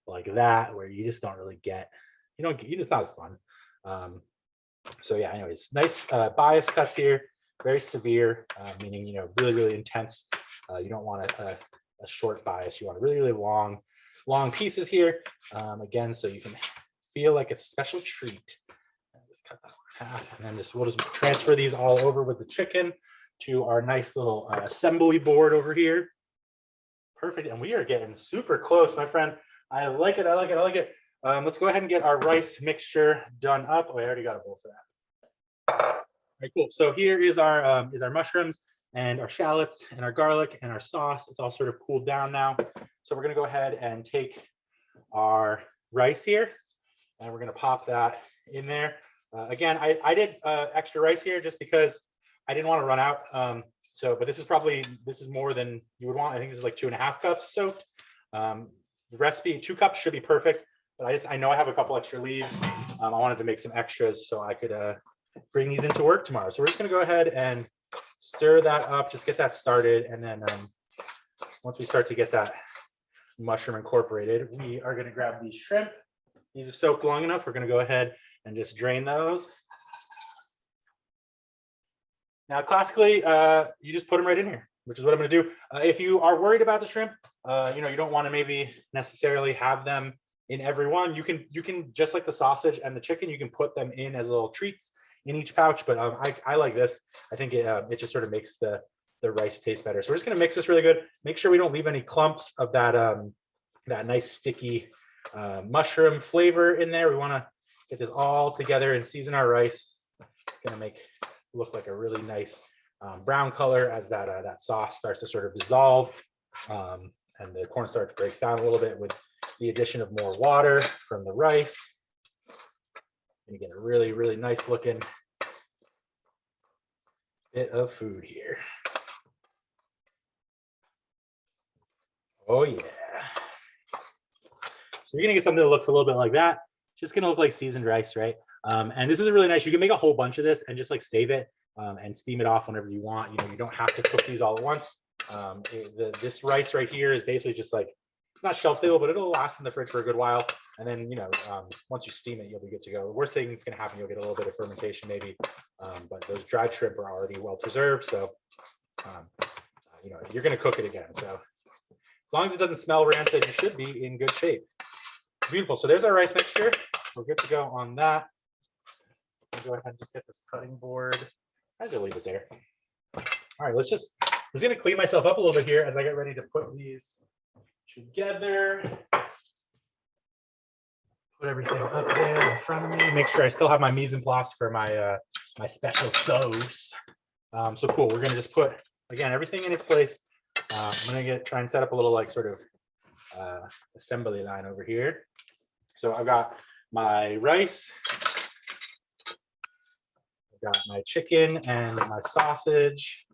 like that, where you just don't really get, it's not as fun. So yeah, anyways, nice bias cuts here, very severe, meaning, really, really intense. You don't want a short bias. You want a really, really long pieces here, again, so you can feel like it's a special treat. Just cut that in half, and then we'll just transfer these all over with the chicken to our nice little assembly board over here. Perfect, and we are getting super close, my friends. I like it. Let's go ahead and get our rice mixture done up. Oh, I already got a bowl for that. All right, cool. So here is our mushrooms and our shallots and our garlic and our sauce. It's all sort of cooled down now. So we're going to go ahead and take our rice here, and we're going to pop that in there. Again, I did extra rice here just because I didn't want to run out. But this is more than you would want. I think this is like 2.5 cups soaked. The recipe, 2 cups should be perfect, but I know I have a couple extra leaves. I wanted to make some extras so I could bring these into work tomorrow. So we're just going to go ahead and stir that up, just get that started, and then once we start to get that mushroom incorporated, we are going to grab these shrimp. These are soaked long enough. We're going to go ahead and just drain those. Now, classically, you just put them right in here, which is what I'm going to do. If you are worried about the shrimp, you don't want to maybe necessarily have them in every one. You can just like the sausage and the chicken, you can put them in as little treats in each pouch. But I like this. I think it just sort of makes the rice taste better. So we're just going to mix this really good. Make sure we don't leave any clumps of that nice sticky mushroom flavor in there. We want to get this all together and season our rice. It's going to make it look like a really nice brown color as that sauce starts to sort of dissolve, and the cornstarch breaks down a little bit with the addition of more water from the rice. And you get a really, really nice looking bit of food here. Oh yeah. So you're gonna get something that looks a little bit like that. Just gonna look like seasoned rice, right? And this is really nice. You can make a whole bunch of this and just like save it and steam it off whenever you want. You don't have to cook these all at once. This rice right here is basically just like, it's not shelf stable, but it'll last in the fridge for a good while. And then, once you steam it, you'll be good to go. The worst thing that's going to happen, you'll get a little bit of fermentation maybe, but those dried shrimp are already well preserved. So, you're going to cook it again. So As long as it doesn't smell rancid, you should be in good shape. Beautiful. So there's our rice mixture. We're good to go on that. I'll go ahead and just get this cutting board. I just leave it there. All right, I'm just gonna clean myself up a little bit here as I get ready to put these together. Put everything up there in front of me. Make sure I still have my mise en place for my my special sauce. So cool. We're gonna just put, again, everything in its place. I'm gonna try and set up a little like sort of assembly line over here. So I've got my rice, I've got my chicken and my sausage.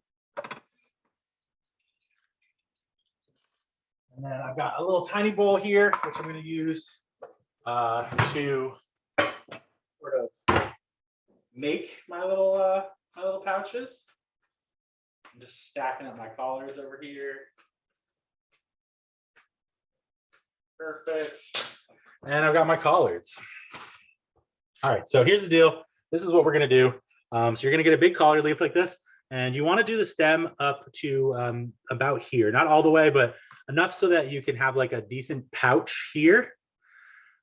And then I've got a little tiny bowl here, which I'm going to use to sort of make my little pouches. I'm just stacking up my collars over here. Perfect. And I've got my collards. All right, so here's the deal. This is what we're going to do. So you're going to get a big collard leaf like this, and you want to do the stem up to about here, not all the way, but enough so that you can have like a decent pouch here.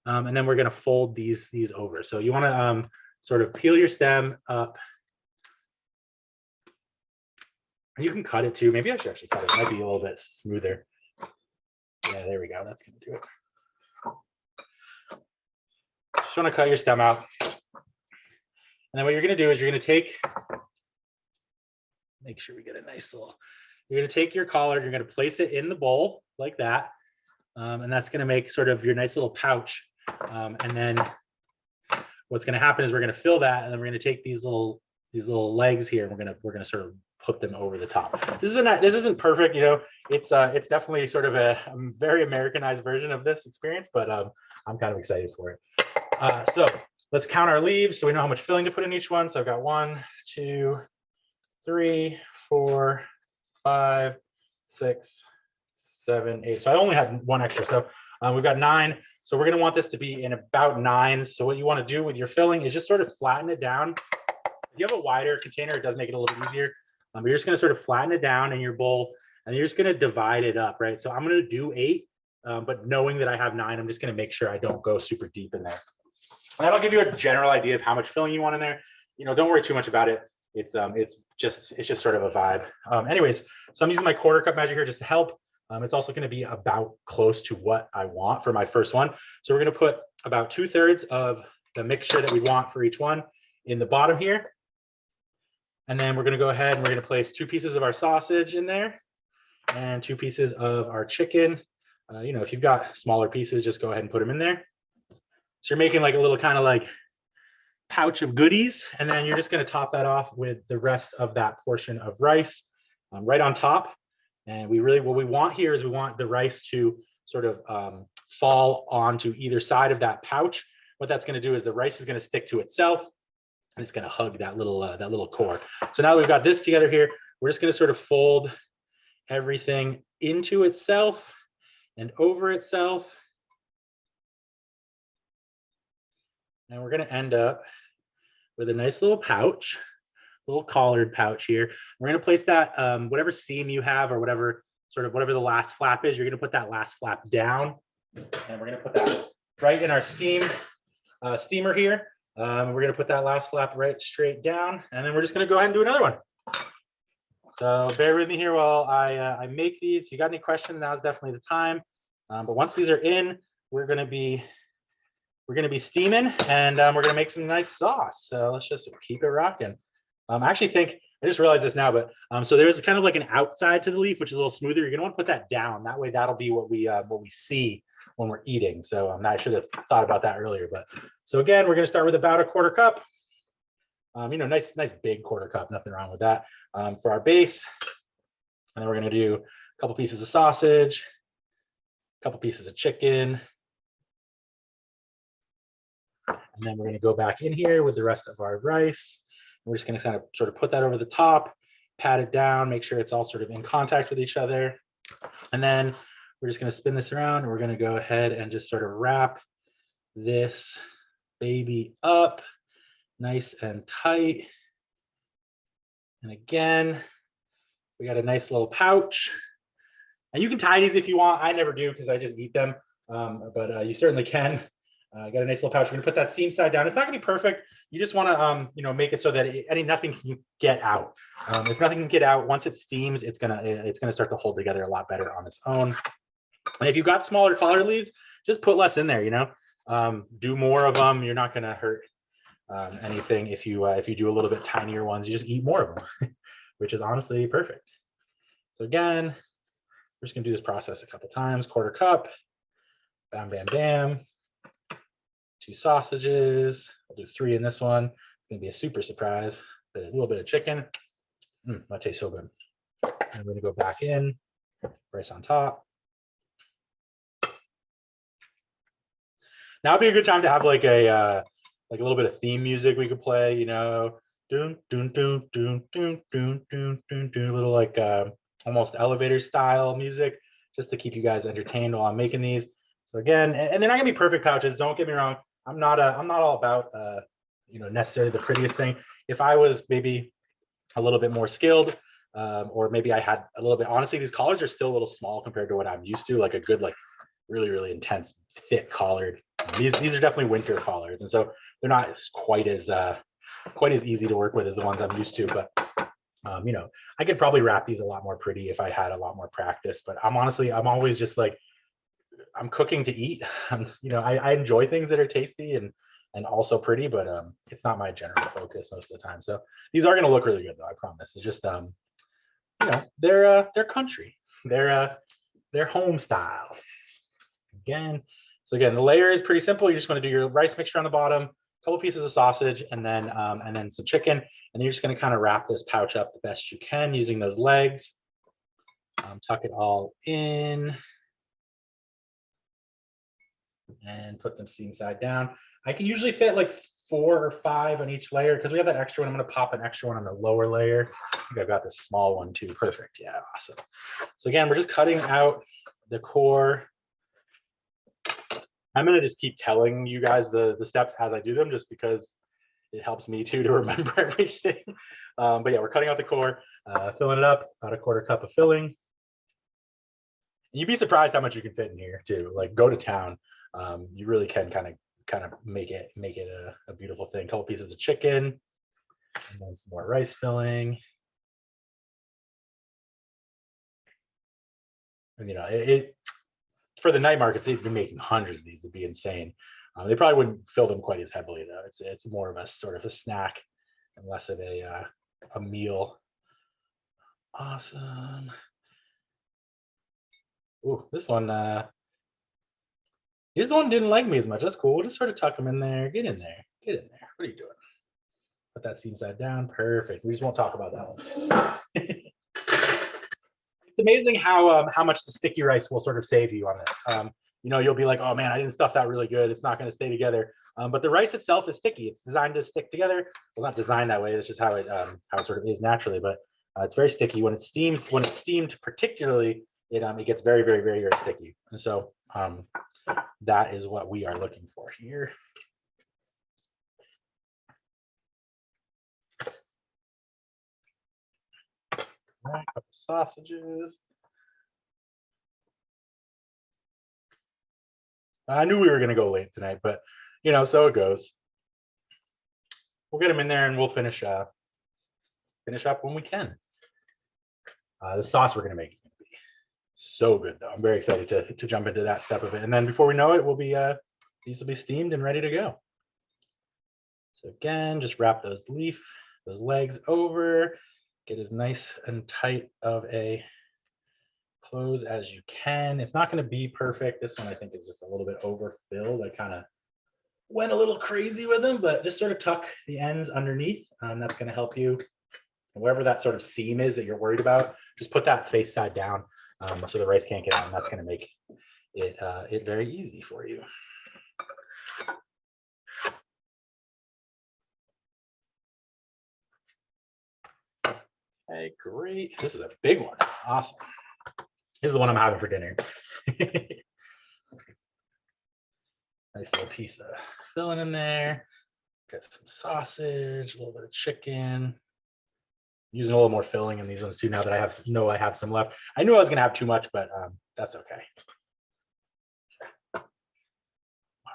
And then we're going to fold these over. So you want to sort of peel your stem up. You can cut it too. Maybe I should actually cut it. It might be a little bit smoother. Yeah, there we go. That's going to do it. Just want to cut your stem out. And then what you're going to do is you're going to take, make sure we get a nice little, you're going to take your collard, you're going to place it in the bowl like that. And that's going to make sort of your nice little pouch. And then what's going to happen is we're going to fill that, and then we're going to take these little legs here, and we're going to sort of put them over the top. This isn't perfect, you know. It's definitely sort of a very Americanized version of this experience, but I'm kind of excited for it. So let's count our leaves so we know how much filling to put in each one. So I've got 1, 2, 3, 4, 5, 6, 7, 8. So I only had one extra. So we've got 9. So we're going to want this to be in about 9. So what you want to do with your filling is just sort of flatten it down. If you have a wider container, it does make it a little bit easier. But you're just going to sort of flatten it down in your bowl, and you're just going to divide it up, right? So I'm going to do 8, but knowing that I have 9, I'm just going to make sure I don't go super deep in there. And that'll give you a general idea of how much filling you want in there. You know, don't worry too much about it. It's just sort of a vibe. Anyways, so I'm using my quarter cup measure here just to help. It's also going to be about close to what I want for my first one. So we're going to put about 2/3 of the mixture that we want for each one in the bottom here. And then we're going to go ahead and we're going to place 2 pieces of our sausage in there and 2 pieces of our chicken. You know, if you've got smaller pieces, just go ahead and put them in there. So you're making like a little kind of like pouch of goodies, and then you're just going to top that off with the rest of that portion of rice right on top. And what we want here is we want the rice to sort of fall onto either side of that pouch. What that's going to do is the rice is going to stick to itself, and it's going to hug that little core. So now we've got this together here. We're just going to sort of fold everything into itself and over itself. And we're going to end up with a nice little pouch, little collared pouch here. We're going to place that, whatever seam you have or whatever the last flap is, you're going to put that last flap down. And we're going to put that right in our steamer here. We're going to put that last flap right straight down. And then we're just going to go ahead and do another one. So bear with me here while I make these. If you got any questions, now's definitely the time. But once these are in, we're going to be steaming, and we're going to make some nice sauce. So let's just keep it rocking. I actually think, I just realized this now, but so there's kind of like an outside to the leaf, which is a little smoother. You're going to want to put that down. That way, that'll be what we see when we're eating. So I should have thought about that earlier. But so again, we're going to start with about a quarter cup. You know, nice big quarter cup. Nothing wrong with that for our base. And then we're going to do a couple pieces of sausage, a couple pieces of chicken. And then we're going to go back in here with the rest of our rice. We're just going to kind of sort of put that over the top, pat it down, make sure it's all sort of in contact with each other. And then we're just going to spin this around, and we're going to go ahead and just sort of wrap this baby up nice and tight. And again, we got a nice little pouch. And you can tie these if you want. I never do because I just eat them, but you certainly can. Got a nice little pouch. We're gonna put that seam side down. It's not gonna be perfect. You just want to, make it so that nothing can get out. If nothing can get out, once it steams, it's gonna start to hold together a lot better on its own. And if you've got smaller collard leaves, just put less in there. Do more of them. You're not gonna hurt anything if you do a little bit tinier ones. You just eat more of them, which is honestly perfect. So again, we're just gonna do this process a couple times. Quarter cup, bam, bam, bam. 2 sausages. I'll do 3 in this one. It's gonna be a super surprise. A little bit of chicken. That tastes so good. And I'm gonna go back in, rice on top. Now would be a good time to have like a little bit of theme music we could play. Doon doon doon doon doon doon doon doon doon, little like almost elevator style music, just to keep you guys entertained while I'm making these. So again, and they're not gonna be perfect pouches. Don't get me wrong. I'm not all about necessarily the prettiest thing. If I was maybe a little bit more skilled, or maybe I had a little bit. Honestly, these collards are still a little small compared to what I'm used to. Like a good, like really really intense thick collard. These are definitely winter collards, and so they're not quite as easy to work with as the ones I'm used to. But I could probably wrap these a lot more pretty if I had a lot more practice. But I'm always just like, I'm cooking to eat. I enjoy things that are tasty and also pretty, but it's not my general focus most of the time. So these are going to look really good, though. I promise. It's just they're country, they're home style. So again, the layer is pretty simple. You're just going to do your rice mixture on the bottom, a couple pieces of sausage, and then some chicken, and then you're just going to kind of wrap this pouch up the best you can using those legs. Tuck it all in. And put them seam side down. I can usually fit like 4 or 5 on each layer because we have that extra one. I'm going to pop an extra one on the lower layer. I think I've got this small one too. Perfect. Yeah, awesome. So again, we're just cutting out the core. I'm going to just keep telling you guys the steps as I do them, just because it helps me too to remember everything. But yeah, we're cutting out the core, filling it up, about a quarter cup of filling. And you'd be surprised how much you can fit in here too. Like, go to town. You really can kind of make it a beautiful thing. A couple pieces of chicken, and then some more rice filling. And for the night markets, they've been making hundreds of these. It'd be insane. They probably wouldn't fill them quite as heavily though. It's more of a sort of a snack and less of a meal. Awesome. Ooh, this one didn't like me as much. That's cool. We'll just sort of tuck them in there. Get in there. Get in there. What are you doing? Put that seam side down. Perfect. We just won't talk about that one. It's amazing how much the sticky rice will sort of save you on this. You'll be like, oh man, I didn't stuff that really good. It's not going to stay together. But the rice itself is sticky. It's designed to stick together. Well, not designed that way. It's just how it sort of is naturally. But it's very sticky when it steams. When it's steamed, particularly, it gets very, very, very, very sticky. And so that is what we are looking for here. All right, couple sausages. I knew we were going to go late tonight, but so it goes. We'll get them in there and we'll finish up when we can. The sauce we're going to make is going to be so good, though. I'm very excited to jump into that step of it. And then before we know it, these will be steamed and ready to go. So again, just wrap those legs over, get as nice and tight of a close as you can. It's not going to be perfect. This one I think is just a little bit overfilled. I kind of went a little crazy with them, but just sort of tuck the ends underneath. That's going to help you. Wherever that sort of seam is that you're worried about, just put that face side down so the rice can't get out, and that's going to make it very easy for you. Okay, great. This is a big one. Awesome. This is the one I'm having for dinner. Nice little piece of filling in there. Got some sausage, a little bit of chicken. using a little more filling in these ones too, now that I have some left. I knew I was gonna have too much, but that's okay. All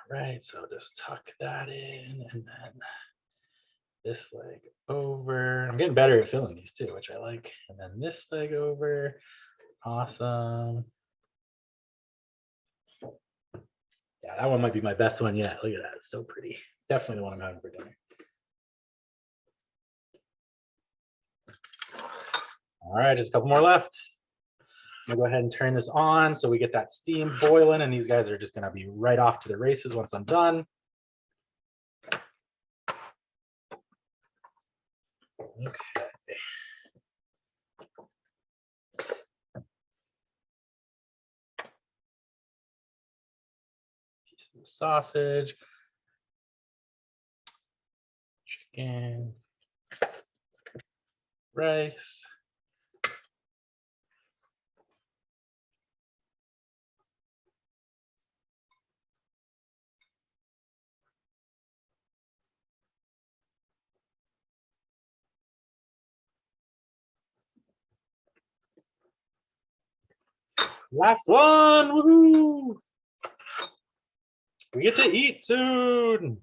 right, so just tuck that in, and then this leg over. I'm getting better at filling these too, which I like. And then this leg over. Awesome. Yeah, that one might be my best one yet. Look at that, it's so pretty. Definitely the one I'm having for dinner. All right, just a couple more left. I'm gonna go ahead and turn this on so we get that steam boiling, and these guys are just gonna be right off to the races once I'm done. Okay. Piece of the sausage, chicken, rice. Last one, woohoo! We get to eat soon.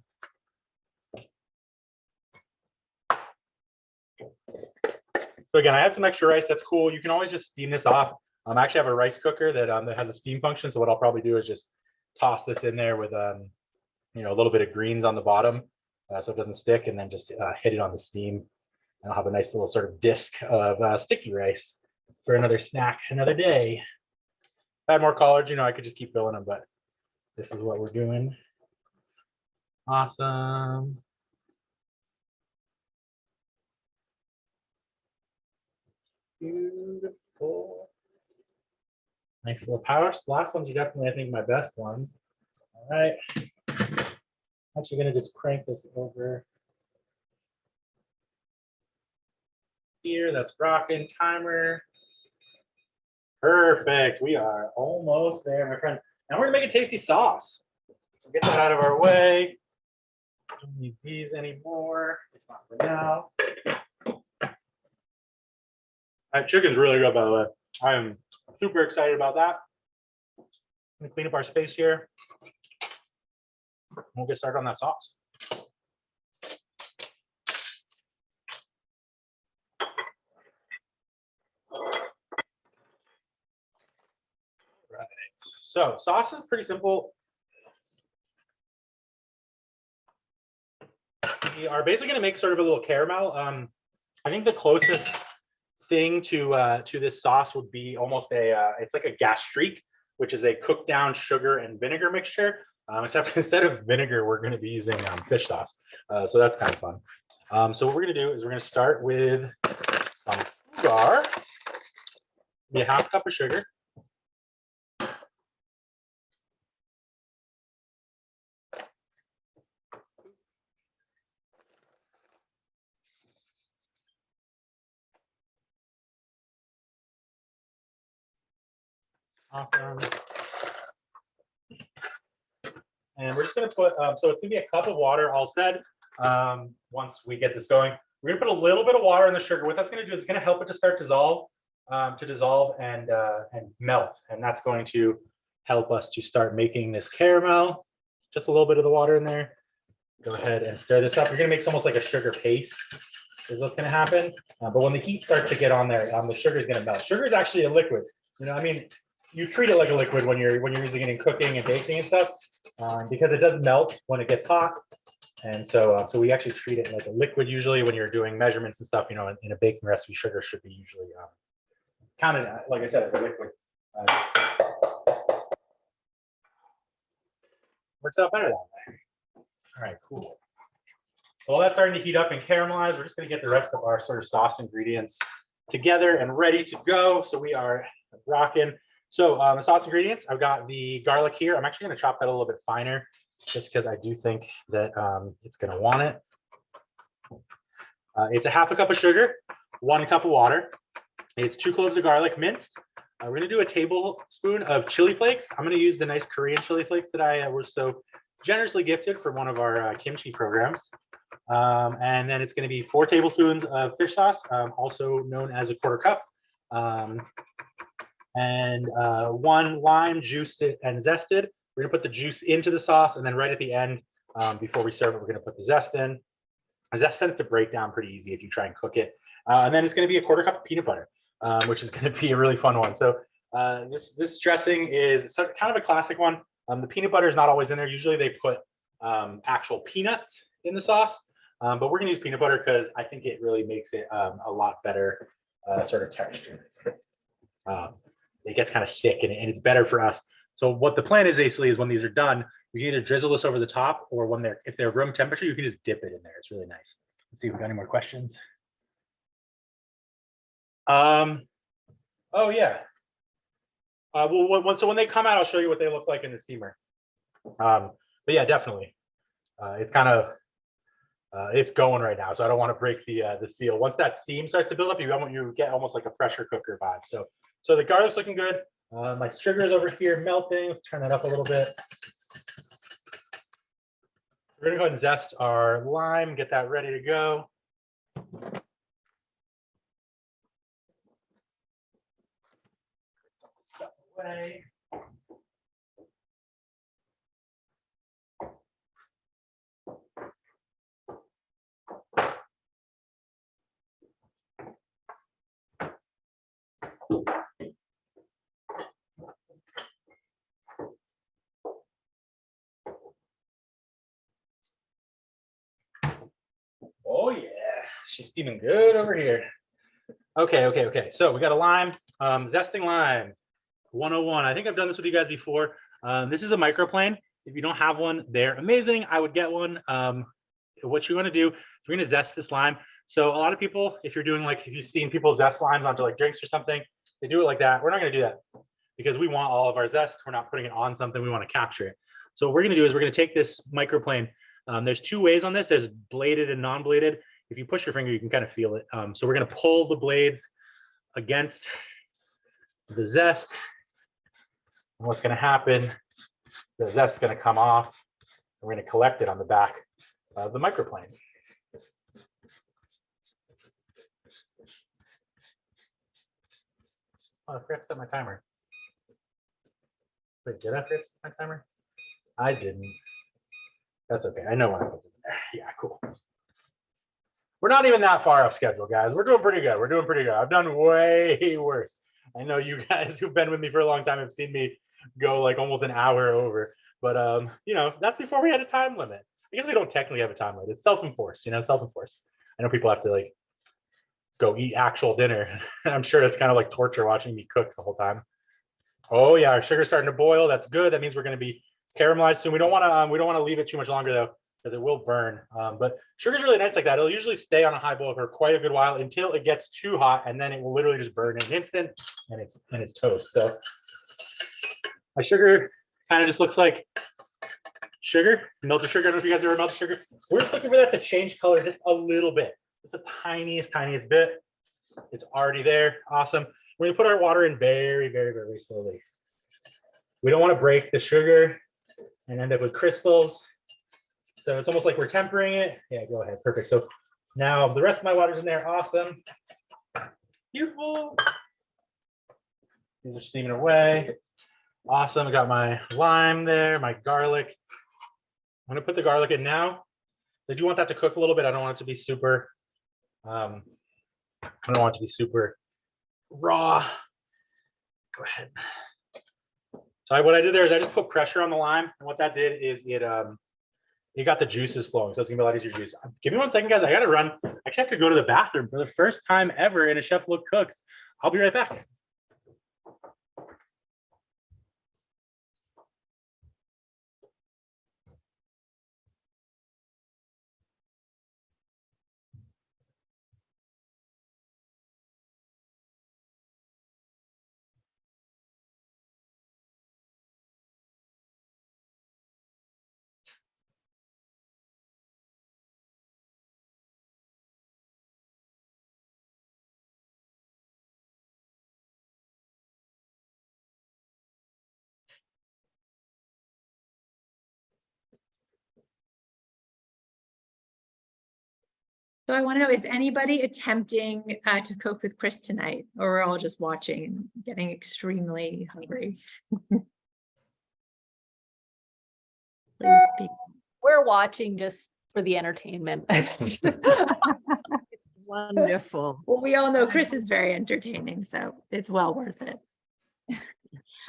So again, I had some extra rice. That's cool. You can always just steam this off. I actually have a rice cooker that has a steam function. So what I'll probably do is just toss this in there with a little bit of greens on the bottom, so it doesn't stick, and then just hit it on the steam. And I'll have a nice little sort of disc of sticky rice for another snack, another day. If I had more collards, I could just keep filling them, but this is what we're doing. Awesome. Beautiful. Nice little pouch. The last ones are definitely, I think, my best ones. All right. Actually going to just crank this over here. That's rocking. Timer. Perfect. We are almost there, my friend. Now we're going to make a tasty sauce. So get that out of our way. Don't need these anymore. It's not for now. That chicken's really good, by the way. I'm super excited about that. I'm going to clean up our space here. We'll get started on that sauce. Right. So sauce is pretty simple. We are basically going to make sort of a little caramel. I think the closest thing to this sauce would be almost it's like a gastrique, which is a cooked down sugar and vinegar mixture. Except instead of vinegar, we're going to be using fish sauce. So that's kind of fun. So what we're going to do is we're going to start with some sugar, maybe a half cup of sugar. Awesome. And we're just going to put, so it's going to be a cup of water all said. Once we get this going, we're going to put a little bit of water in the sugar. What that's going to do is going to help it to start to dissolve and melt. And that's going to help us to start making this caramel. Just a little bit of the water in there. Go ahead and stir this up. You're going to make almost like a sugar paste is what's going to happen. But when the heat starts to get on there, the sugar is going to melt. Sugar is actually a liquid. I mean, you treat it like a liquid when you're using it in cooking and baking and stuff, because it does melt when it gets hot. And so we actually treat it like a liquid usually when you're doing measurements and stuff. In a baking recipe, sugar should be usually counted, like I said, as a liquid. Works out better that way. All right, cool. So while that's starting to heat up and caramelize, we're just going to get the rest of our sort of sauce ingredients together and ready to go. So we are rocking. So the sauce ingredients, I've got the garlic here. I'm actually going to chop that a little bit finer just because I do think that it's going to want it. It's a half a cup of sugar, 1 cup of water. It's 2 cloves of garlic minced. We're going to do a tablespoon of chili flakes. I'm going to use the nice Korean chili flakes that I was so generously gifted from one of our kimchi programs. And then it's going to be 4 tablespoons of fish sauce, also known as a quarter cup. And 1 lime juiced and zested. We're gonna put the juice into the sauce, and then right at the end, before we serve it, we're gonna put the zest in. The zest tends to break down pretty easy if you try and cook it. And then it's gonna be a quarter cup of peanut butter, which is gonna be a really fun one. So this dressing is kind of a classic one. The peanut butter is not always in there. Usually they put actual peanuts in the sauce, but we're gonna use peanut butter because I think it really makes it a lot better sort of texture. It gets kind of thick and it's better for us. So what the plan is basically is when these are done, you can either drizzle this over the top, or when if they're room temperature, you can just dip it in there. It's really nice. Let's see if we got any more questions. Oh yeah. So when they come out, I'll show you what they look like in the steamer. But yeah, definitely. It's kind of it's going right now, so I don't want to break the seal. Once that steam starts to build up, you get almost like a pressure cooker vibe. So the garlic's looking good. My sugar is over here melting. Let's turn that up a little bit. We're gonna go ahead and zest our lime, get that ready to go. Stuff away. Oh yeah, she's steaming good over here. Okay. So we got a lime, zesting lime, 101. I think I've done this with you guys before. This is a microplane. If you don't have one, they're amazing. I would get one. What you want to do, you're going to zest this lime. So a lot of people, if you've seen people zest limes onto like drinks or something, they do it like that. We're not going to do that because we want all of our zest. We're not putting it on something. We want to capture it. So what we're going to do is we're going to take this microplane. There's 2 ways on this. There's bladed and non-bladed. If you push your finger, you can kind of feel it. So we're going to pull the blades against the zest. And what's going to happen, the zest's going to come off. We're going to collect it on the back of the microplane. Oh, I forgot to set my timer. Wait, did I forget to set my timer? I didn't. That's okay. I know when I put it in there. Yeah, cool. We're not even that far off schedule, guys. We're doing pretty good. I've done way worse. I know you guys who've been with me for a long time have seen me go like almost an hour over. But that's before we had a time limit. I guess we don't technically have a time limit. It's self-enforced, self-enforced. I know people have to like go eat actual dinner. I'm sure that's kind of like torture watching me cook the whole time. Oh yeah, our sugar's starting to boil. That's good. That means we're going to be caramelized soon. We don't want to leave it too much longer though, because it will burn. But sugar's really nice like that. It'll usually stay on a high boil for quite a good while until it gets too hot, and then it will literally just burn in an instant, and it's toast. So my sugar kind of just looks like sugar, melted sugar. I don't know if you guys ever melted sugar. We're just looking for that to change color just a little bit. Just the tiniest bit. It's already there. Awesome. We're gonna put our water in very, very, very slowly. We don't want to break the sugar and end up with crystals. So it's almost like we're tempering it. Yeah, go ahead. Perfect. So now the rest of my water's in there. Awesome. Beautiful. These are steaming away. Awesome. I got my lime there, my garlic. I'm going to put the garlic in now. So I do want that to cook a little bit. I don't want it to be super, I don't want it to be super raw. Go ahead. So what I did there is I just put pressure on the lime. And what that did is it got the juices flowing. So it's gonna be a lot easier to juice. Give me 1 second, guys. I gotta run. I actually have to go to the bathroom for the first time ever in a Chef Look Cooks. I'll be right back. So I want to know, is anybody attempting to cook with Chris tonight, or we're all just watching and getting extremely hungry? Please speak. We're watching just for the entertainment. Wonderful. Well, we all know Chris is very entertaining, so it's well worth it.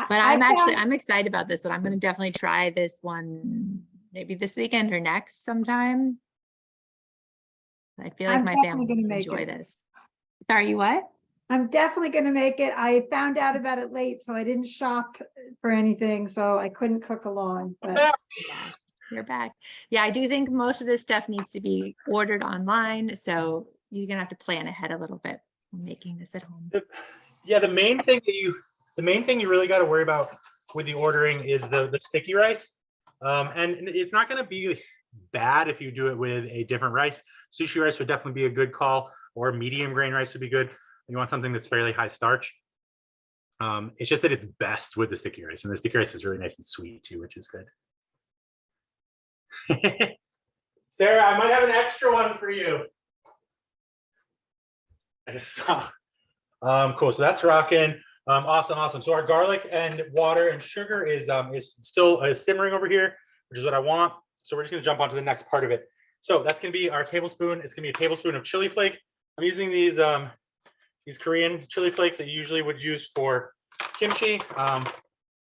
But I'm excited about this one. I'm going to definitely try this one maybe this weekend or next sometime. I feel like I'm my definitely family gonna will make enjoy it. this. Sorry, you what? I'm definitely gonna make it. I found out about it late, so I didn't shop for anything, so I couldn't cook along, but Yeah, you're back. Yeah, I do think most of this stuff needs to be ordered online, so you're gonna have to plan ahead a little bit when making this at home. Yeah, the main thing you really got to worry about with the ordering is the sticky rice. And it's not going to be bad if you do it with a different rice. Sushi rice would definitely be a good call, or medium grain rice would be good. You want something that's fairly high starch. It's just that it's best with the sticky rice, and the sticky rice is really nice and sweet too, which is good. Sarah, I might have an extra one for you. I just saw. Cool. So that's rocking. Awesome. So our garlic and water and sugar is still simmering over here, which is what I want. So we're just gonna jump on to the next part of it. So that's gonna be our tablespoon. It's gonna be a tablespoon of chili flake. I'm using these Korean chili flakes that you usually would use for kimchi.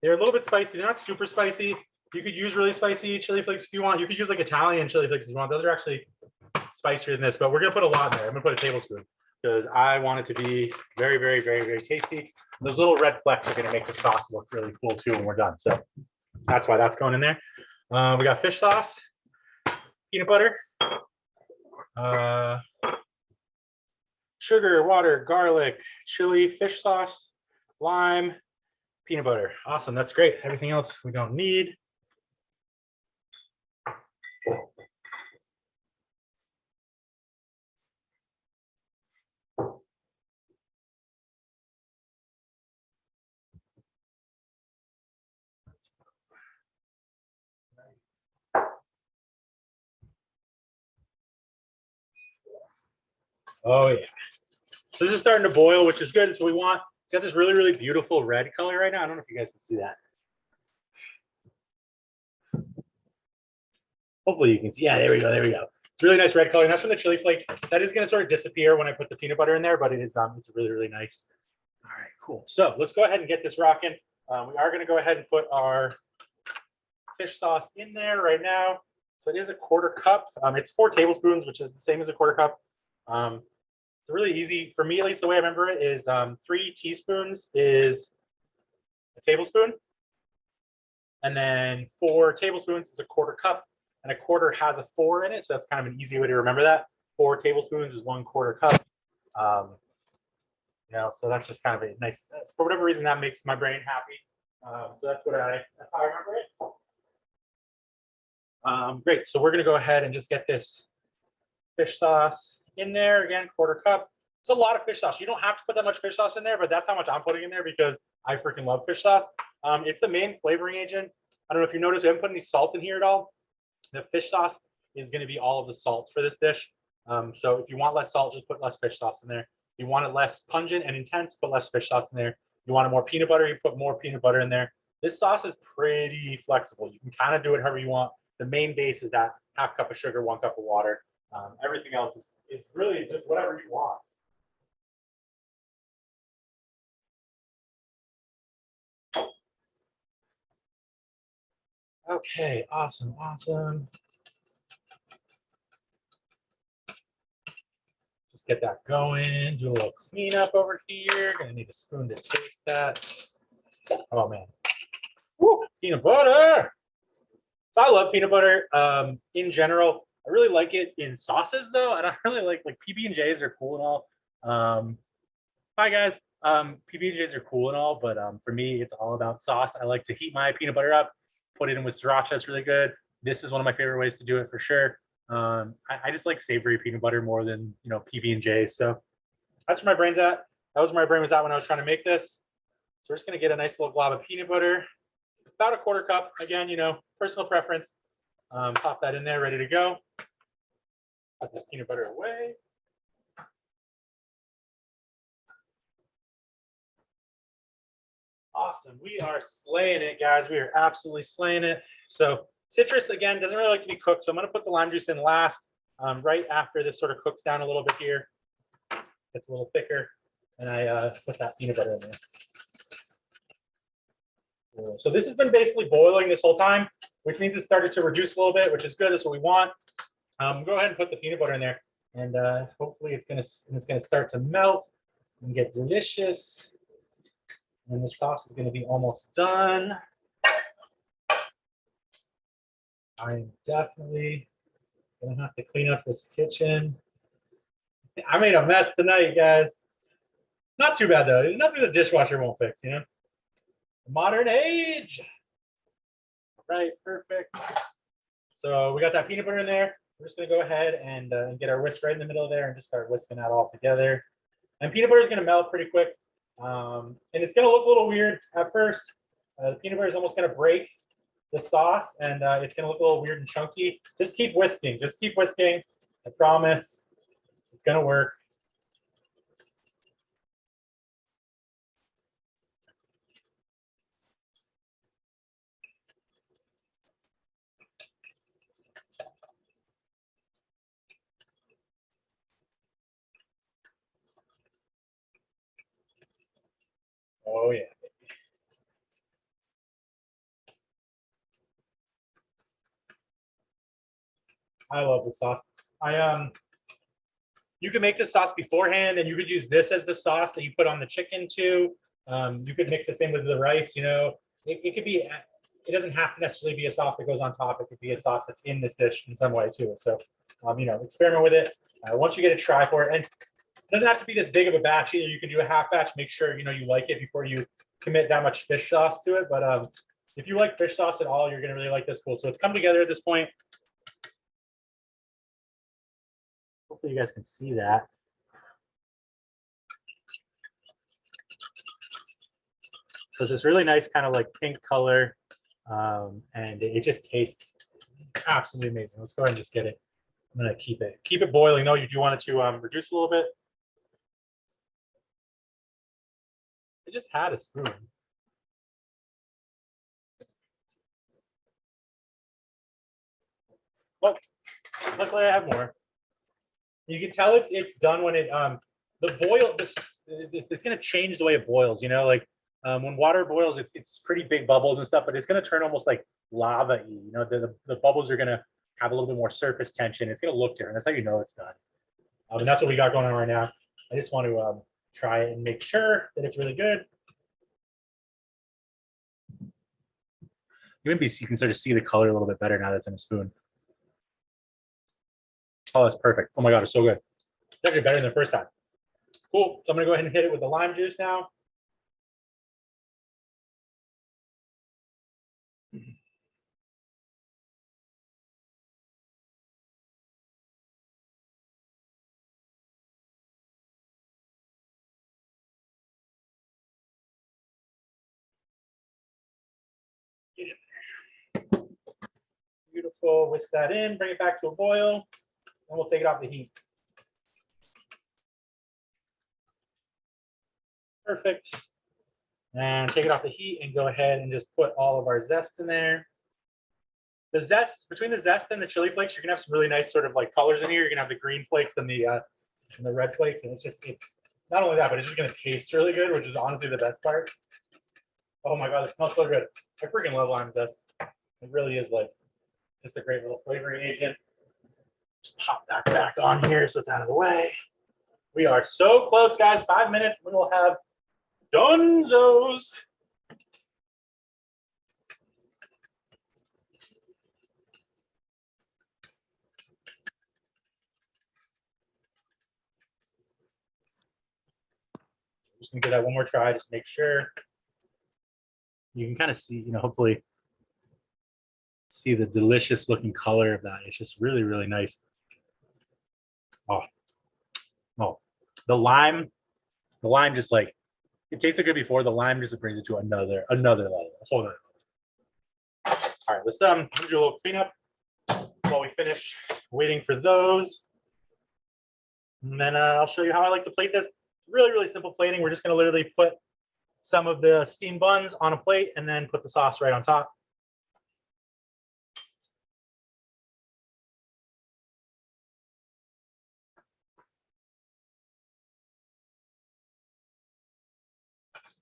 They're a little bit spicy. They're not super spicy. You could use really spicy chili flakes if you want. You could use like Italian chili flakes if you want. Those are actually spicier than this, but we're gonna put a lot in there. I'm gonna put a tablespoon because I want it to be very, very, very, very tasty. Those little red flecks are gonna make the sauce look really cool too when we're done. So that's why that's going in there. We got fish sauce, peanut butter, sugar, water, garlic, chili, fish sauce, lime, peanut butter. Awesome, that's great. Everything else we don't need. Oh yeah. So this is starting to boil, which is good. So we want, it's got this really, really beautiful red color right now. I don't know if you guys can see that. Hopefully you can see. Yeah, there we go. It's a really nice red color. And that's from the chili flake. That is going to sort of disappear when I put the peanut butter in there, but it is it's really, really nice. All right, cool. So let's go ahead and get this rocking. We are going to go ahead and put our fish sauce in there right now. So it is a 1/4 cup. It's 4 tablespoons, which is the same as a 1/4 cup. It's really easy for me, at least the way I remember it is 3 teaspoons is a tablespoon, and then 4 tablespoons is a 1/4 cup, and a quarter has a 4 in it, so that's kind of an easy way to remember that. 4 tablespoons is 1/4 cup. So that's just kind of a nice. For whatever reason, that makes my brain happy. So that's how I remember it. Great. So we're gonna go ahead and just get this fish sauce in there again, 1/4 cup. It's a lot of fish sauce. You don't have to put that much fish sauce in there, but that's how much I'm putting in there because I freaking love fish sauce. It's the main flavoring agent. I don't know if you noticed, we haven't put any salt in here at all. The fish sauce is going to be all of the salt for this dish. So if you want less salt, just put less fish sauce in there. If you want it less pungent and intense, put less fish sauce in there. If you want it more peanut butter, you put more peanut butter in there. This sauce is pretty flexible. You can kind of do it however you want. The main base is that 1/2 cup of sugar, 1 cup of water. Everything else is really just whatever you want. Okay, awesome. Just get that going. Do a little cleanup over here. Gonna need a spoon to taste that. Oh man. Woo, peanut butter. So I love peanut butter in general. I really like it in sauces though. I don't really like PB&Js are cool and all. Hi guys. PB&Js are cool and all, but for me, it's all about sauce. I like to heat my peanut butter up, put it in with sriracha. It's really good. This is one of my favorite ways to do it for sure. I just like savory peanut butter more than PB&J. So that's where my brain's at. That was where my brain was at when I was trying to make this. So we're just gonna get a nice little glob of peanut butter, about a 1/4 cup. Again, personal preference. Pop that in there, ready to go. Put this peanut butter away. Awesome. We are slaying it, guys. We are absolutely slaying it. So citrus, again, doesn't really like to be cooked. So I'm going to put the lime juice in last, right after this sort of cooks down a little bit here. It's a little thicker. And I put that peanut butter in there. Cool. So this has been basically boiling this whole time, which means it started to reduce a little bit, which is good. That's what we want. Go ahead and put the peanut butter in there. And hopefully it's gonna start to melt and get delicious. And the sauce is going to be almost done. I'm definitely going to have to clean up this kitchen. I made a mess tonight, guys. Not too bad, though. Nothing the dishwasher won't fix, you know? Modern age. Right, perfect. So we got that peanut butter in there. We're just going to go ahead and get our whisk right in the middle of there and just start whisking that all together. And peanut butter is going to melt pretty quick. And it's going to look a little weird at first. The peanut butter is almost going to break the sauce, and it's going to look a little weird and chunky. Just keep whisking. Just keep whisking. I promise it's going to work. Oh, yeah. I love the sauce. You can make the sauce beforehand, and you could use this as the sauce that you put on the chicken too. You could mix the same with the rice. You know, it could be. It doesn't have to necessarily be a sauce that goes on top. It could be a sauce that's in this dish in some way too. So, you know, experiment with it. Once you get a try for it, and it doesn't have to be this big of a batch either. You can do a half batch. Make sure you like it before you commit that much fish sauce to it. But if you like fish sauce at all, you're gonna really like this. Cool. So it's come together at this point. Hopefully you guys can see that. So it's this really nice kind of like pink color, and it just tastes absolutely amazing. Let's go ahead and just get it. I'm gonna keep it boiling. No, you do want it to reduce a little bit. I just had a spoon. Well, luckily I have more. You can tell it's done when it it's gonna change the way it boils, you know, like when water boils, it's pretty big bubbles and stuff, but it's gonna turn almost like lava-y, you know, the bubbles are gonna have a little bit more surface tension. It's gonna look different. That's how you know it's done. And that's what we got going on right now. I just want to try it and make sure that it's really good. You can sort of see the color a little bit better now that's in a spoon. Oh, that's perfect. Oh my God, it's so good. It's actually better than the first time. Cool. So I'm gonna go ahead and hit it with the lime juice now. Get in there. Beautiful. Whisk that in, bring it back to a boil, and we'll take it off the heat. Perfect. And take it off the heat and go ahead and just put all of our zest in there. The zest, between the zest and the chili flakes, you're gonna have some really nice sort of like colors in here. You're gonna have the green flakes and the red flakes, and it's not only that, but it's just gonna taste really good, which is honestly the best part. Oh my God, it smells so good. I freaking love lime zest. It really is like just a great little flavoring agent. Just pop that back on here so it's out of the way. We are so close, guys. 5 minutes, we will have Donzos. Just gonna give that one more try, just make sure. You can kind of see, hopefully see the delicious looking color of that. It's just really, really nice. Oh, the lime just like, it tasted good before. The lime just brings it to another level. Hold on. All right, let's do a little cleanup while we finish waiting for those. And then I'll show you how I like to plate this. Really, really simple plating. We're just gonna literally put some of the steamed buns on a plate and then put the sauce right on top.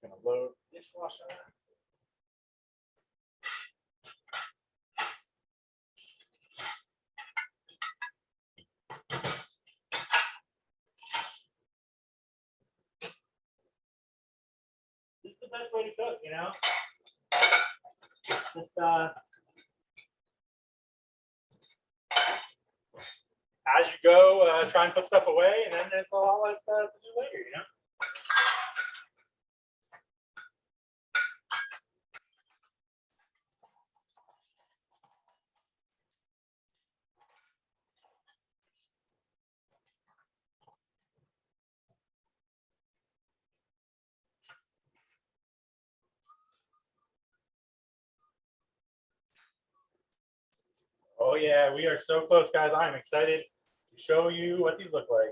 Gonna load the dishwasher. This is the best way to cook, you know? Just as you go, try and put stuff away, and then there's a lot less to do later, you know? Oh yeah, we are so close, guys. I'm excited to show you what these look like.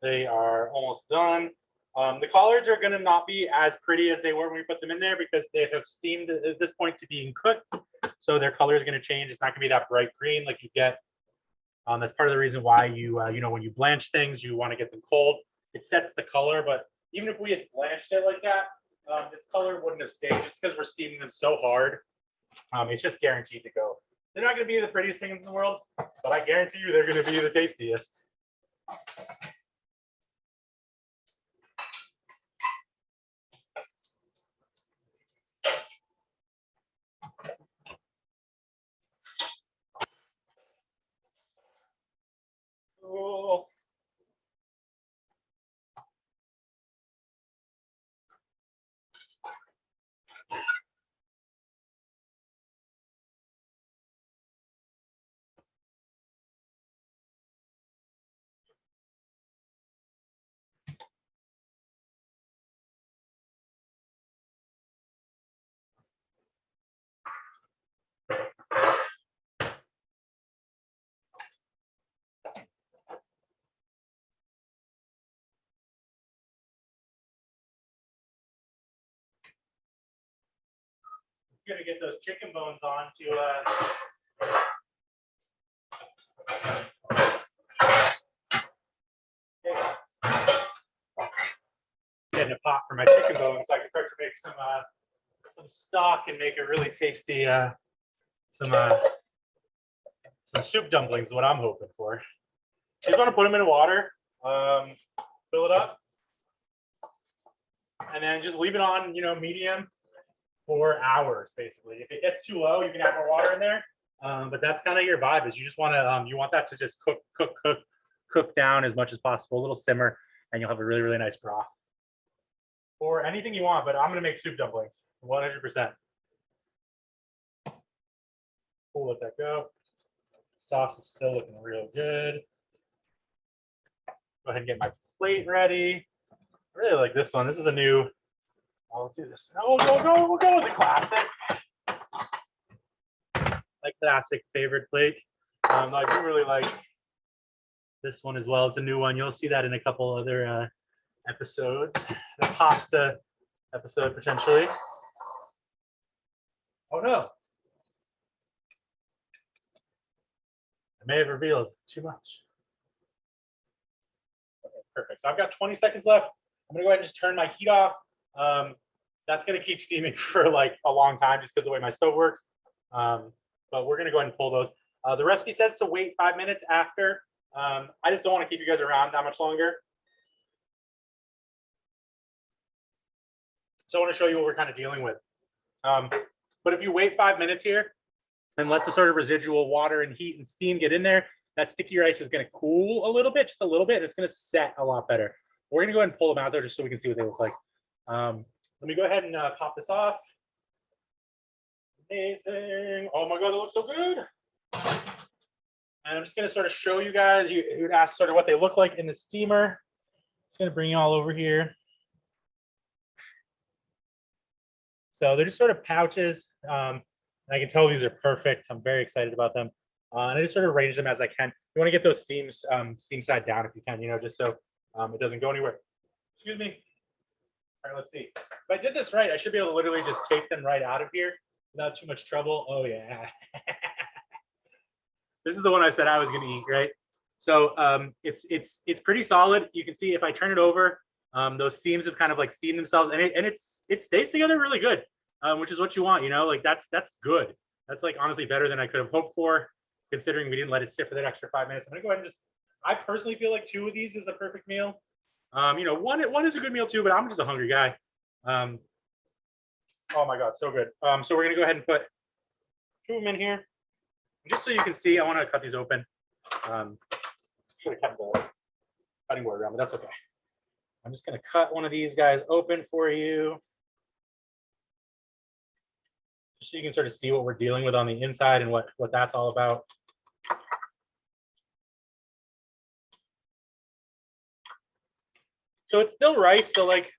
They are almost done. The collards are going to not be as pretty as they were when we put them in there because they have steamed at this point to being cooked. So their color is going to change. It's not going to be that bright green like you get. That's part of the reason why you, when you blanch things, you want to get them cold. It sets the color, but even if we had blanched it like that, this color wouldn't have stayed just because we're steaming them so hard. It's just guaranteed to go. They're not going to be the prettiest things in the world, but I guarantee you they're going to be the tastiest. Cool. Gonna get those chicken bones on getting a pot for my chicken bones so I can start to make some stock and make a really tasty some soup dumplings is what I'm hoping for. You just want to put them in water, fill it up, and then just leave it on medium for hours basically. If it gets too low, you can add more water in there. But that's kind of your vibe, is you just want to you want that to just cook down as much as possible, a little simmer, and you'll have a really, really nice broth. Or anything you want, but I'm gonna make soup dumplings 100%. We'll let that go. Sauce is still looking real good. Go ahead and get my plate ready. I really like this one. This is a new. I'll do this. Oh, we'll go with the classic. My classic favorite plate. I do really like this one as well. It's a new one. You'll see that in a couple other episodes. The pasta episode potentially. Oh no. I may have revealed too much. Okay, perfect. So I've got 20 seconds left. I'm gonna go ahead and just turn my heat off. That's gonna keep steaming for like a long time just because the way my stove works. But we're gonna go ahead and pull those. The recipe says to wait 5 minutes after. I just don't want to keep you guys around that much longer. So I want to show you what we're kind of dealing with. But if you wait 5 minutes here and let the sort of residual water and heat and steam get in there, that sticky rice is going to cool a little bit, just a little bit. And it's going to set a lot better. We're going to go ahead and pull them out there just so we can see what they look like. The let me go ahead and pop this off. Amazing. Oh my God, that looks so good. And I'm just gonna sort of show you guys, you'd ask sort of what they look like in the steamer. It's gonna bring you all over here. So they're just sort of pouches. I can tell these are perfect. I'm very excited about them. And I just sort of arrange them as I can. You want to get those seams seam side down if you can, just so it doesn't go anywhere. Excuse me. All right, let's see. If I did this right, I should be able to literally just take them right out of here without too much trouble. Oh yeah. This is the one I said I was going to eat, right? So it's pretty solid. You can see if I turn it over, those seams have kind of like seamed themselves, and it stays together really good, which is what you want, like that's good. That's like honestly better than I could have hoped for, considering we didn't let it sit for that extra 5 minutes. I'm gonna go ahead and I personally feel like 2 of these is a perfect meal. One is a good meal too, but I'm just a hungry guy. Oh my God, so good. So we're gonna go ahead and put 2 of them in here. Just so you can see, I want to cut these open. Should have kept the cutting board around, but that's okay. I'm just going to cut one of these guys open for you, just so you can sort of see what we're dealing with on the inside and what that's all about. So it's still rice, so like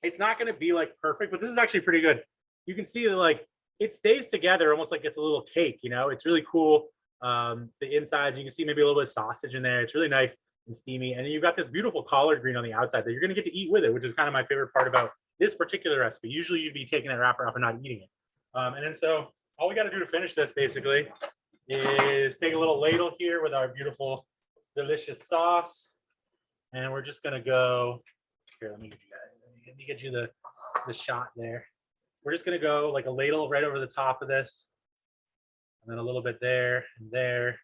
it's not going to be like perfect, but this is actually pretty good. You can see that like it stays together almost like it's a little cake, It's really cool. The insides, you can see maybe a little bit of sausage in there. It's really nice and steamy. And then you've got this beautiful collard green on the outside that you're going to get to eat with it, which is kind of my favorite part about this particular recipe. Usually you'd be taking that wrapper off and not eating it. And then so all we got to do to finish this basically is take a little ladle here with our beautiful, delicious sauce. And we're just going to go here. Let me get you the shot there. We're just going to go like a ladle right over the top of this, and then a little bit there and there,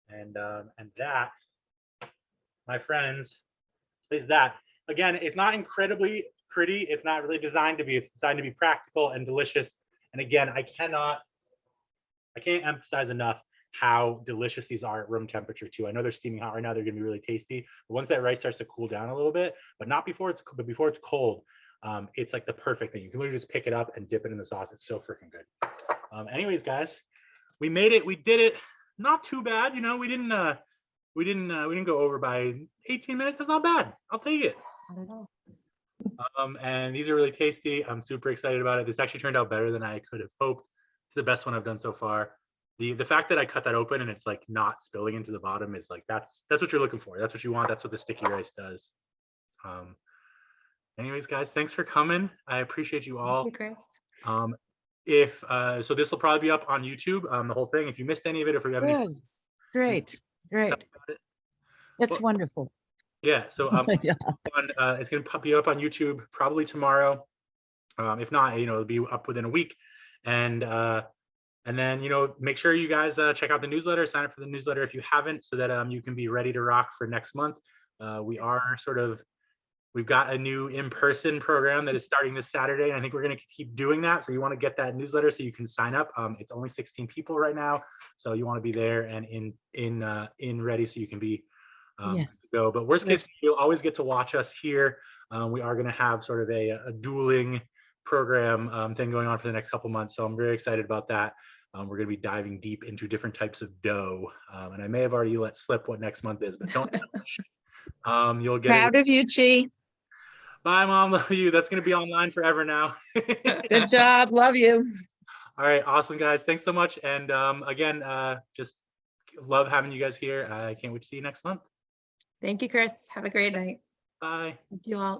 and that, my friends, is that. Again, it's not incredibly pretty. It's not really designed to be. It's designed to be practical and delicious. And again, I can't emphasize enough how delicious these are at room temperature too. I know they're steaming hot right now. They're going to be really tasty. But once that rice starts to cool down a little bit, but not before it's cold. It's like the perfect thing. You can literally just pick it up and dip it in the sauce. It's so freaking good. Anyways, guys, we made it. We did it. Not too bad. We didn't go over by 18 minutes. That's not bad. I'll take it. Not at all. And these are really tasty. I'm super excited about it. This actually turned out better than I could have hoped. It's the best one I've done so far. The fact that I cut that open and it's like not spilling into the bottom is like that's what you're looking for. That's what you want. That's what the sticky rice does. Anyways, guys, thanks for coming. I appreciate you all. Thank you, Chris. So this will probably be up on YouTube, the whole thing. If you missed any of it, if you have any, Great. That's wonderful. Yeah. So Yeah. it's gonna be up on YouTube probably tomorrow. If not, it'll be up within a week. And then make sure you guys check out the newsletter, sign up for the newsletter if you haven't, so that you can be ready to rock for next month. We've got a new in-person program that is starting this Saturday, and I think we're going to keep doing that. So you want to get that newsletter so you can sign up. It's only 16 people right now, so you want to be there and in ready so you can be Yes. go. But worst case, you'll always get to watch us here. We are going to have sort of a dueling program thing going on for the next couple months, so I'm very excited about that. We're going to be diving deep into different types of dough, and I may have already let slip what next month is, but don't. You'll get Proud of you, Chi. Bye, Mom. Love you. That's going to be online forever now. Good job. Love you. All right. Awesome, guys. Thanks so much. And again, just love having you guys here. I can't wait to see you next month. Thank you, Chris. Have a great night. Bye. Thank you all.